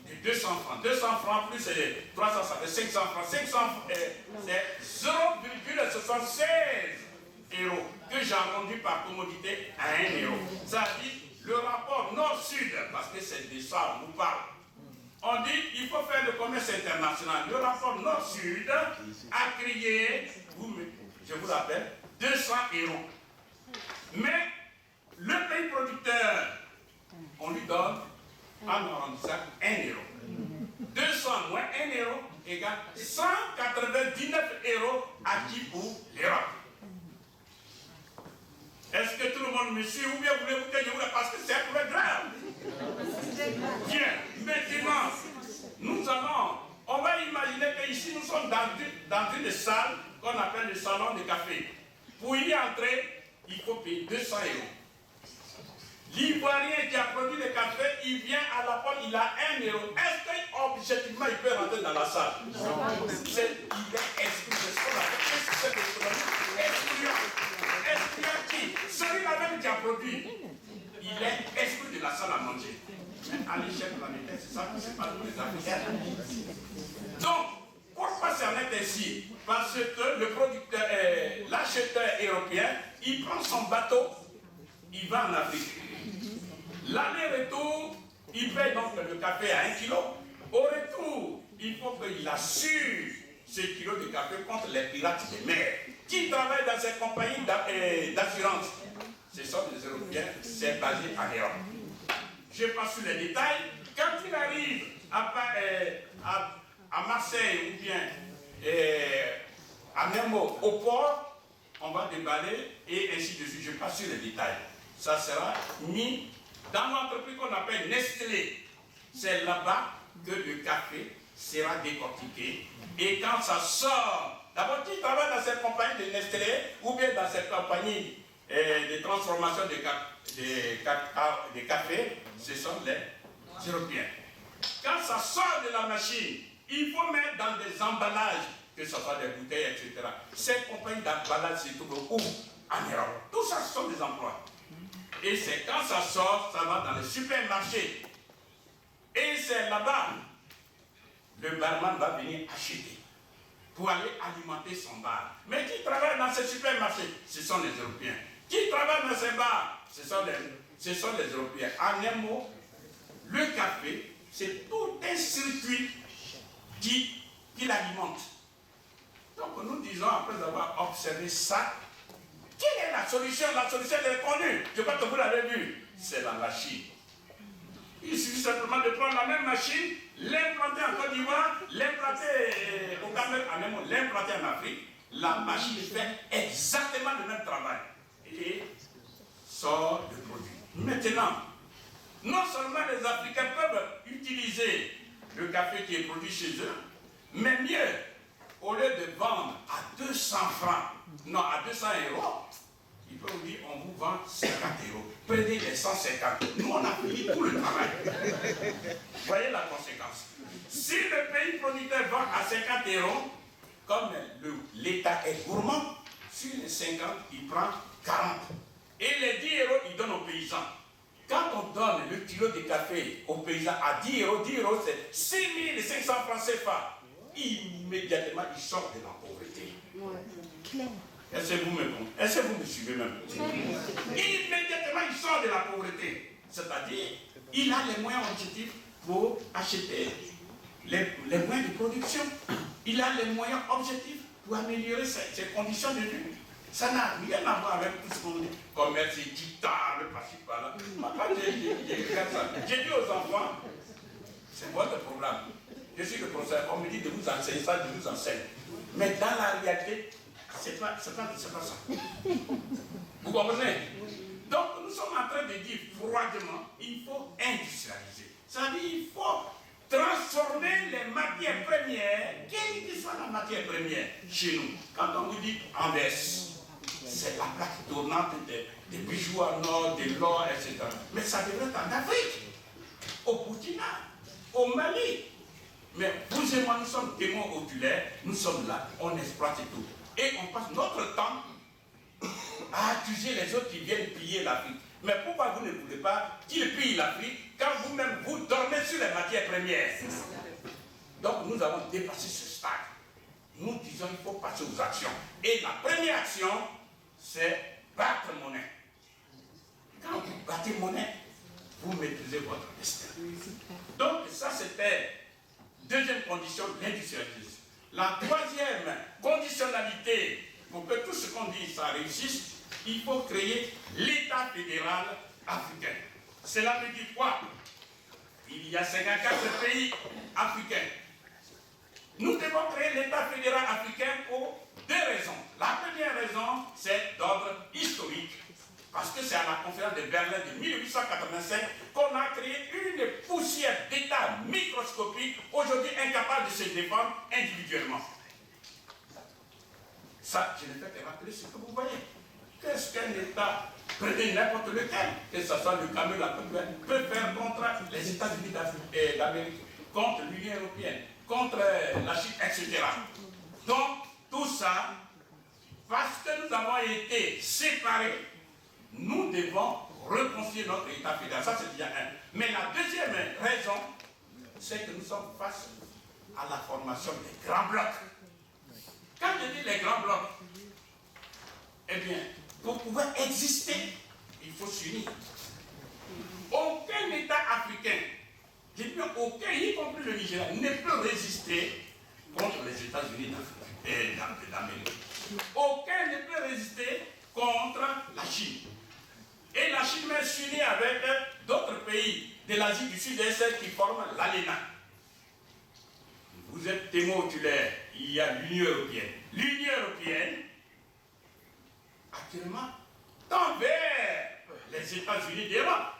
de 200 francs. 200 francs plus 300, ça fait 500 francs. 500 c'est 0,76 euros que j'ai rendu par commodité à 1 euro. Ça dit le rapport nord-sud, parce que c'est de ça on nous parle. On dit qu'il faut faire le commerce international. Le rapport nord-sud a crié, je vous rappelle, 200 euros. Mais le pays producteur, on lui donne, en arrondissant, 1 euro. 200 moins 1 euro égale 199 euros acquis pour l'Europe. Est-ce que tout le monde me suit ou bien voulez-vous que je vous le parce que c'est un peu grave? Bien, maintenant, on va imaginer qu'ici nous sommes dans une salle qu'on appelle le salon de café. Pour y entrer, il faut payer 200 euros. L'Ivoirien qui a produit le café, il vient à la porte, il a 1 euro. Est-ce qu'objectivement il peut rentrer dans la salle? Il est exclu. C'est ce qu'on appelle cette économie excluant. Excluant qui? Celui-là même qui a produit. il est exclu de la salle à manger. Mais à l'échelle planétaire, c'est ça qui se passe pour les Africains. Donc, pourquoi ça en est ainsi? Parce que le producteur, l'acheteur européen, il prend son bateau, il va en Afrique. L'aller-retour, il paye donc le café à 1 kilo. Au retour, il faut qu'il assure ces kilos de café contre les pirates des mers qui travaillent dans ces compagnies d'assurance. Ce sont des Européens, c'est basé en Europe. Je passe sur les détails. Quand il arrive à Marseille ou bien à Nemo au port, on va déballer et ainsi de suite. Je passe sur les détails. Ça sera mis dans l'entreprise qu'on appelle Nestlé. C'est là-bas que le café sera décortiqué. Et quand ça sort, d'abord qui travaille dans cette compagnie de Nestlé ou bien dans cette compagnie de transformation de café, ce sont les Européens. Quand ça sort de la machine, il faut mettre dans des emballages, que ce soit des bouteilles, etc. Ces compagnies d'emballage se trouvent où? En Europe. Tout ça, ce sont des emplois. Et c'est quand ça sort, ça va dans les supermarchés. Et c'est là-bas, le barman va venir acheter pour aller alimenter son bar. Mais qui travaille dans ces supermarchés? Ce sont les Européens. Qui travaille dans ces bars? Ce sont les Européens. En un mot, le café, c'est tout un circuit qui l'alimente. Donc nous disons, après avoir observé ça, quelle est la solution? La solution est connue. Je crois que vous l'avez vu. C'est dans la Chine. Il suffit simplement de prendre la même machine, l'implanter en Côte d'Ivoire, l'implanter au Cameroun, l'implanter en Afrique. La machine fait exactement le même travail et sort le produit. Maintenant, non seulement les Africains peuvent utiliser le café qui est produit chez eux, mais mieux, au lieu de vendre à 200 francs, non, à 200 euros, il peut vous dire, on vous vend 50 euros. Prenez les 150. Nous, on a payé tout le travail. Voyez la conséquence. Si le pays producteur vend à 50 euros, comme l'État est gourmand, sur les 50, il prend 40. Et les 10 euros, il donne aux paysans. Quand on donne le kilo de café aux paysans à 10 euros, c'est 6500 francs CFA. Immédiatement, il sort de la pauvreté. Ouais, clair. Est-ce que vous me suivez même? Immédiatement, il sort de la pauvreté. C'est-à-dire, il a les moyens objectifs pour acheter les moyens de production. Il a les moyens objectifs pour améliorer ses conditions de vie. Ça n'a rien à voir avec tout ce qu'on dit. Commerce équitable, par-ci, par-là. J'ai dit aux enfants, c'est votre programme. Je suis le professeur, on me dit de vous enseigner ça, je vous enseigne. Mais dans la réalité, c'est pas ça. Vous comprenez? Donc nous sommes en train de dire froidement, il faut industrialiser. C'est-à-dire il faut transformer les matières premières, quelle que soit la matière première chez nous. Quand on vous dit Anvers, c'est la plaque tournante des bijoux en or, de l'or, etc. Mais ça devrait être en Afrique, au Burkina, au Mali. Mais vous et moi, nous sommes témoins oculaires, nous sommes là, on exploite tout. Et on passe notre temps à accuser les autres qui viennent piller l'Afrique. Mais pourquoi vous ne voulez pas qu'ils pillent l'Afrique quand vous-même vous dormez sur les matières premières? Donc nous avons dépassé ce stade. Nous disons qu'il faut passer aux actions. Et la première action, c'est battre monnaie. Quand vous battez monnaie, vous maîtrisez votre destin. Donc ça c'était deuxième condition, l'industrialisation. La troisième conditionnalité, pour que tout ce qu'on dit, ça réussisse, il faut créer l'État fédéral africain. Cela veut dire quoi? Il y a 54 pays africains. Nous devons créer l'État fédéral africain pour deux raisons. La première raison, c'est d'ordre historique. Parce que c'est à la conférence de Berlin de 1885 qu'on a créé une poussière d'États microscopiques, aujourd'hui incapables de se défendre individuellement. Ça, je ne fais que rappeler ce que vous voyez. Qu'est-ce qu'un État, prenez n'importe lequel, que ce soit le Cameroun, la Côte d'Ivoire, peut faire contre les États-Unis d'Amérique, contre l'Union européenne, contre la Chine, etc. Donc, tout ça, parce que nous avons été séparés, nous devons reconstruire notre État fédéral. Ça, c'est déjà un. Mais la deuxième raison, c'est que nous sommes face à la formation des grands blocs. Quand je dis les grands blocs, eh bien, pour pouvoir exister, il faut s'unir. Aucun État africain, je dis bien aucun, y compris le Nigeria, ne peut résister contre les États-Unis d'Amérique. Aucun ne peut résister contre la Chine. Et la Chine va s'unir avec d'autres pays de l'Asie du Sud-Est qui forment l'ALENA. Vous êtes témoin oculaire, il y a l'Union européenne. L'Union européenne, actuellement, tend vers les États-Unis d'Europe.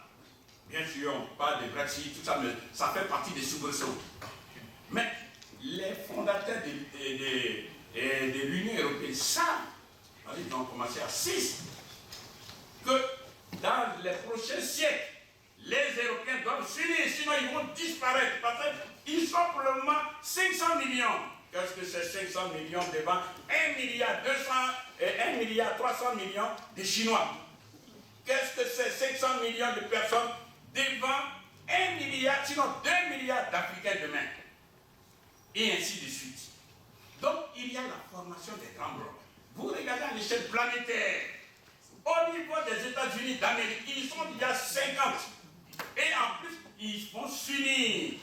Bien sûr, on parle de Brexit, tout ça, mais ça fait partie des soubresauts. Mais les fondateurs de l'Union européenne savent, ils ont commencé à 6, que dans les prochains siècles, les Européens doivent s'unir, sinon ils vont disparaître, parce qu'ils sont probablement 500 millions. Qu'est-ce que c'est 500 millions devant 1 milliard 200 et 1 milliard 300 millions de Chinois? Qu'est-ce que c'est 500 millions de personnes devant 1 milliard, sinon 2 milliards d'Africains demain? Et ainsi de suite. Donc, il y a la formation des grands blocs. Vous regardez à l'échelle planétaire, au niveau des États-Unis d'Amérique, ils sont déjà 50. Et en plus, ils vont s'unir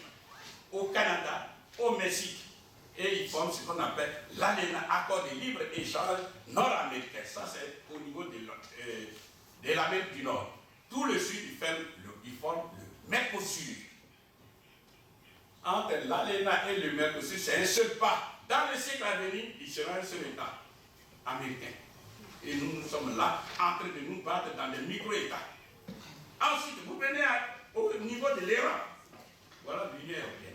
au Canada, au Mexique. Et ils forment ce qu'on appelle l'ALENA, accord de libre-échange nord-américain. Ça, c'est au niveau de l'Amérique du Nord. Tout le Sud, ils forment le Mercosur. Entre l'ALENA et le Mercosur, c'est un seul pas. Dans le siècle à venir, il sera un seul État américain. Et nous sommes là, en train de nous battre dans des micro-États. Ensuite, vous venez au niveau de l'Europe. Voilà l'Union européenne.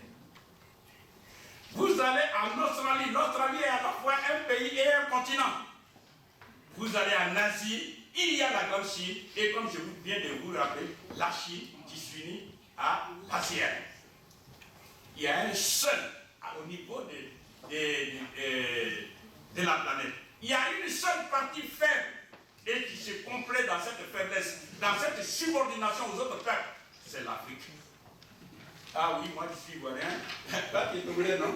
Vous allez en Australie. L'Australie est à la fois un pays et un continent. Vous allez en Asie, il y a la grande Chine. Et comme je viens de vous rappeler, la Chine qui s'unit à l'ASEAN. Il y a un seul au niveau de la planète. Il y a une seule partie faible et qui se complète dans cette faiblesse, dans cette subordination aux autres peuples. C'est l'Afrique. Ah oui, moi je suis ivoirien. Toi tu es togolais, non?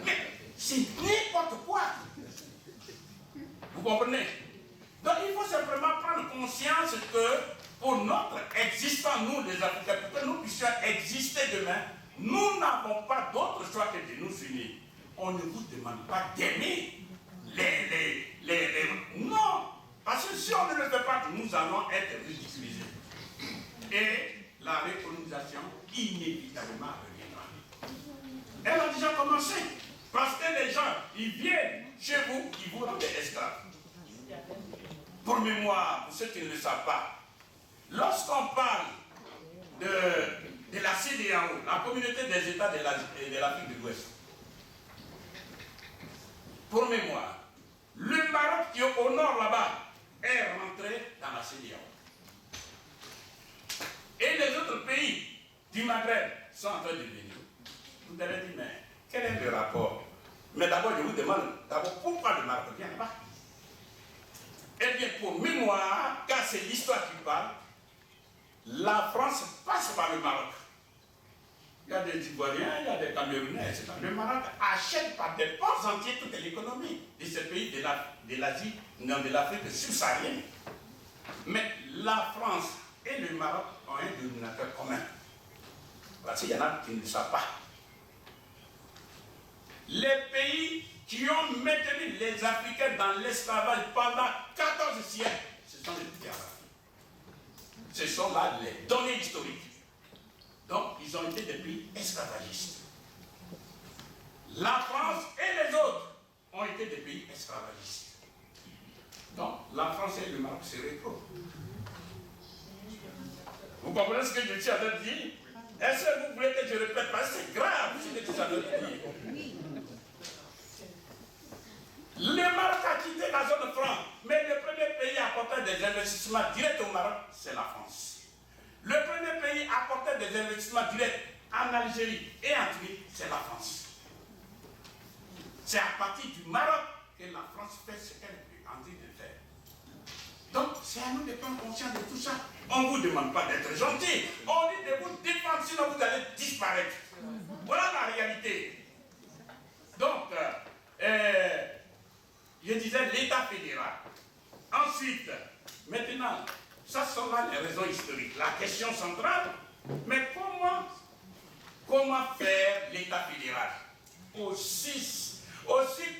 Mais c'est n'importe quoi. Vous comprenez? Donc il faut simplement prendre conscience que pour notre existence, nous les Africains, pour que nous puissions exister demain, nous n'avons pas d'autre choix que de nous unir. On ne vous demande pas d'aimer non, parce que si on ne le fait pas, nous allons être ridiculisés. Et la recolonisation inévitablement reviendra. Elle a déjà commencé. Parce que les gens, ils viennent chez vous, ils vous rendent des esclaves. Pour mémoire, pour ceux qui ne le savent pas, lorsqu'on parle de la CEDEAO, la communauté des États de l'Afrique de l'Ouest, pour mémoire, le Maroc qui est au nord là-bas est rentré dans la CEDEAO. Et les autres pays du Maghreb sont en train de venir. Vous allez dire, mais quel est le rapport? Mais d'abord, je vous demande, pourquoi le Maroc vient là-bas? Eh bien, pour mémoire, car c'est l'histoire qui parle, la France passe par le Maroc. Il y a des Ivoiriens, il y a des Camerounais, etc. Le Maroc achète par des ports entiers toute l'économie de ces pays de l'Asie, non, de l'Afrique subsaharienne. Mais la France et le Maroc ont un dénominateur commun. Parce qu'il y en a qui ne le savent pas. Les pays qui ont maintenu les Africains dans l'esclavage pendant 14 siècles, ce sont les pays arabes. Ce sont là les données historiques. Donc, ils ont été des pays esclavagistes. La France et les autres ont été des pays esclavagistes. Donc, la France et le Maroc se retrouvent. Vous comprenez ce que je suis en train de dire? Est-ce que vous voulez que je répète? Parce que c'est grave ce que je suis en train de dire. Le Maroc a quitté la zone franc, mais le premier pays à apporter des investissements directs au Maroc, c'est la France. Le premier pays à apporter des investissements directs en Algérie et en Tunisie, c'est la France. C'est à partir du Maroc que la France fait ce qu'elle est en train de faire. Donc, C'est à nous de prendre conscience de tout ça. On ne vous demande pas d'être gentil. On dit de vous défendre, sinon vous allez disparaître. Voilà la réalité. Donc, je disais l'État fédéral. Ensuite, maintenant, ça sont là les raisons historiques. La question centrale, mais comment faire l'État fédéral aussi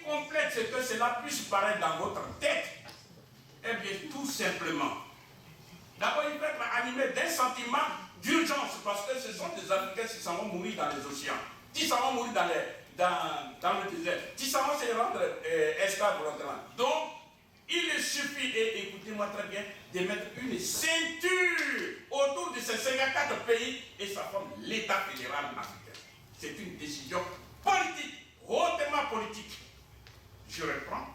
complexe que cela puisse paraître dans votre tête? Eh bien, tout simplement. D'abord, il faut être animé d'un sentiment d'urgence, parce que ce sont des Africains qui s'en vont mourir dans les océans, qui s'en vont mourir dans le désert, qui s'en vont se rendre esclaves volontairement. Donc, il suffit, et écoutez-moi très bien, de mettre une ceinture autour de ces 54 pays et ça forme l'État fédéral africain. C'est une décision politique, hautement politique. Je reprends.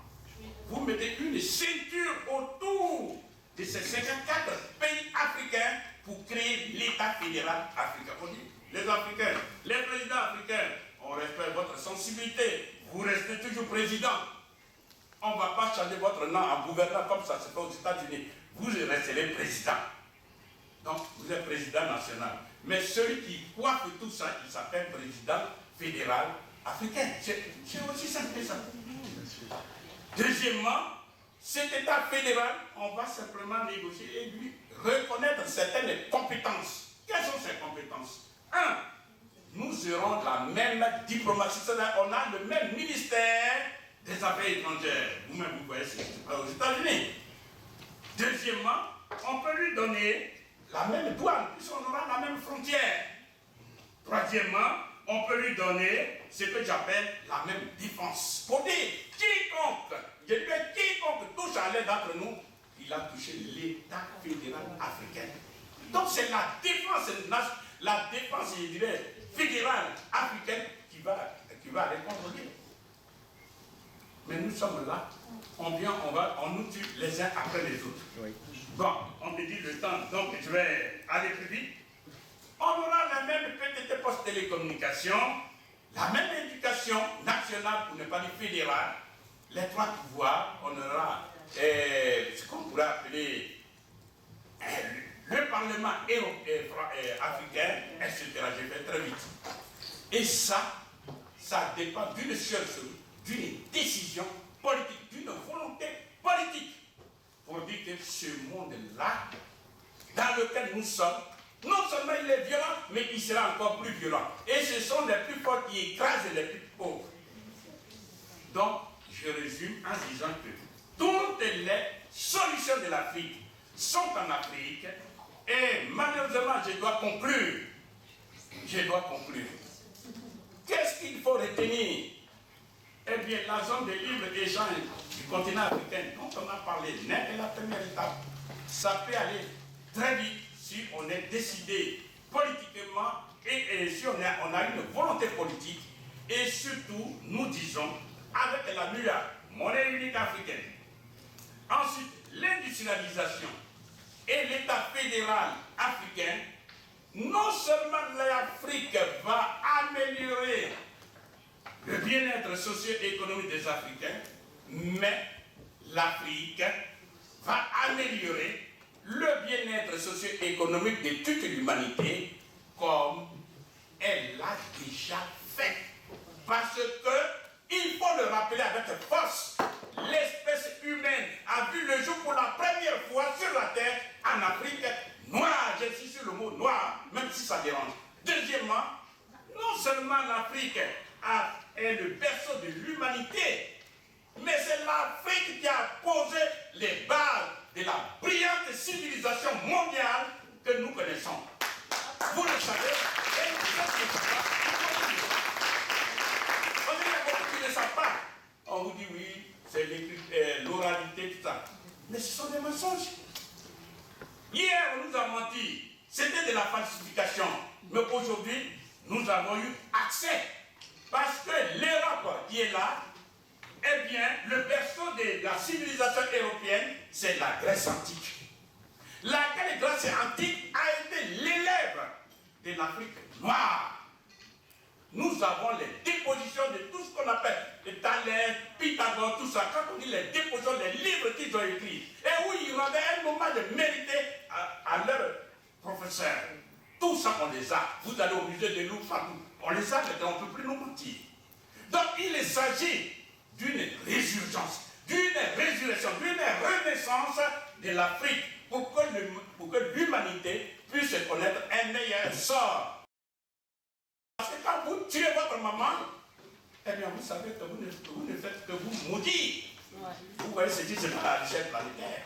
Vous mettez une ceinture autour de ces 54 pays africains pour créer l'État fédéral africain. On dit, les Africains, les présidents africains, on respecte votre sensibilité, vous restez toujours président. On ne va pas changer votre nom en gouverneur comme ça se fait aux États-Unis. Vous resterez président. Donc, vous êtes président national. Mais celui qui coiffe tout ça, il s'appelle président fédéral africain. C'est aussi simple que ça. Deuxièmement, cet État fédéral, on va simplement négocier et lui reconnaître certaines compétences. Quelles sont ces compétences? Un, nous aurons la même diplomatie, c'est-à-dire on a le même ministère des Affaires étrangères. Vous-même, vous voyez, c'est aux États-Unis. Deuxièmement, on peut lui donner la même douane, puisqu'on aura la même frontière. Troisièmement, on peut lui donner ce que j'appelle la même défense. Pour dire, quiconque touche à l'aide d'entre nous, il a touché l'État fédéral africain. Donc c'est la défense, je dirais, fédérale africaine qui va répondre bien. Mais nous sommes là, on nous tue les uns après les autres. Oui. Bon, on me dit le temps, donc je vais aller plus vite. On aura la même petite poste télécommunication, la même éducation nationale, pour ne pas dire fédérale, les trois pouvoirs, on aura ce qu'on pourrait appeler le Parlement africain, etc. Je vais très vite. Et ça dépend d'une seule chose, d'une décision politique, d'une volonté politique, pour dire que ce monde-là, dans lequel nous sommes, non seulement il est violent, mais il sera encore plus violent. Et ce sont les plus forts qui écrasent les plus pauvres. Donc, je résume en disant que toutes les solutions de l'Afrique sont en Afrique. Et malheureusement, je dois conclure. Qu'est-ce qu'il faut retenir? Eh bien, la zone de libre-échange du continent africain, dont on a parlé, n'est que la première étape. Ça peut aller très vite si on est décidé politiquement et si on a une volonté politique. Et surtout, nous disons, avec la MUA, monnaie unique africaine, ensuite l'industrialisation et l'État fédéral africain, non seulement l'Afrique va améliorer le bien-être socio-économique des Africains, mais l'Afrique va améliorer le bien-être socio-économique de toute l'humanité, comme elle l'a déjà fait. Parce que, il faut le rappeler avec force, l'espèce humaine a vu le jour pour la première fois sur la terre en Afrique noire. J'insiste sur le mot noir, même si ça dérange. Deuxièmement, non seulement l'Afrique est le berceau de l'humanité, mais c'est l'Afrique qui a posé les bases de la brillante civilisation mondiale que nous connaissons. Vous le savez, et vous ne le savez pas. On vous dit oui, c'est l'oralité, tout ça. Mais ce sont des mensonges. Hier, on nous a menti. C'était de la falsification. Mais aujourd'hui, nous avons eu accès. Parce que l'Europe qui est là, eh bien, le berceau de la civilisation européenne, c'est la Grèce antique. Laquelle Grèce antique a été l'élève de l'Afrique noire. Nous avons les dépositions de tout ce qu'on appelle les Thalès, Pythagore, tout ça. Quand on dit les dépositions, les livres qu'ils ont écrits, et où ils demander un hommage mérité à leurs professeurs. Tout ça, on les a. Vous allez au musée de Louvre, partout. On les a, on ne peut plus nous mentir. Donc, il s'agit d'une résurgence, d'une résurrection, d'une renaissance de l'Afrique pour que l'humanité puisse connaître un meilleur sort. Parce que quand vous tuez votre maman, eh bien, vous savez que vous ne faites que vous maudire. Vous voyez ce qui se passe à l'échelle planétaire.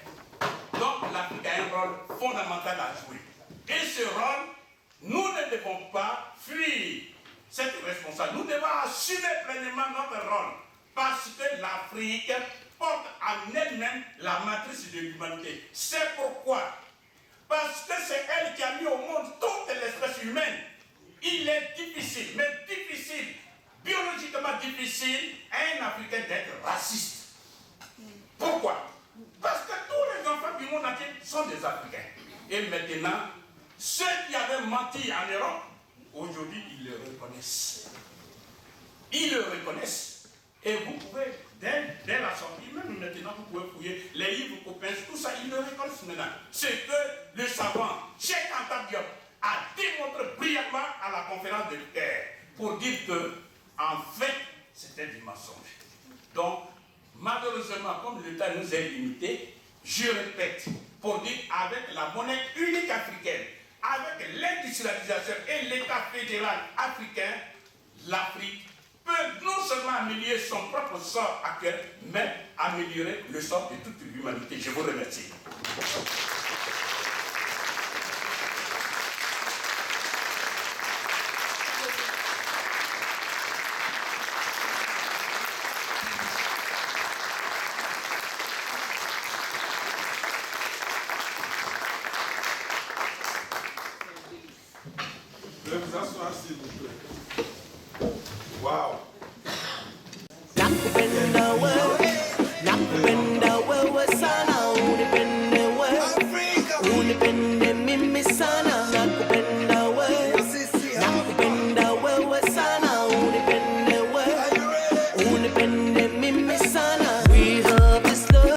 Donc, l'Afrique a un rôle fondamental à jouer. Et ce rôle, nous ne devons pas fuir cette responsabilité. Nous devons assumer pleinement notre rôle. Parce que l'Afrique porte en elle-même la matrice de l'humanité. C'est pourquoi. Parce que c'est elle qui a mis au monde toute l'espèce humaine. Il est difficile, mais difficile, biologiquement difficile, à un Africain d'être raciste. Pourquoi? Parce que tous les enfants du monde entier sont des Africains. Et maintenant, ceux qui avaient menti en Europe, aujourd'hui, ils le reconnaissent. Ils le reconnaissent. Et vous pouvez, dès la sortie, même maintenant, vous pouvez fouiller les livres, copains, tout ça, ils le reconnaissent maintenant. C'est que le savant, Cheikh Anta Diop, a démontré brillamment à la conférence de Caire pour dire que, en fait, c'était du mensonge. Donc, malheureusement, comme le temps nous est limité, je répète, pour dire avec la monnaie unique africaine, avec l'industrialisation et l'État fédéral africain, l'Afrique peut non seulement améliorer son propre sort actuel, mais améliorer le sort de toute l'humanité. Je vous remercie. S'il vous plaît. Wow. Independent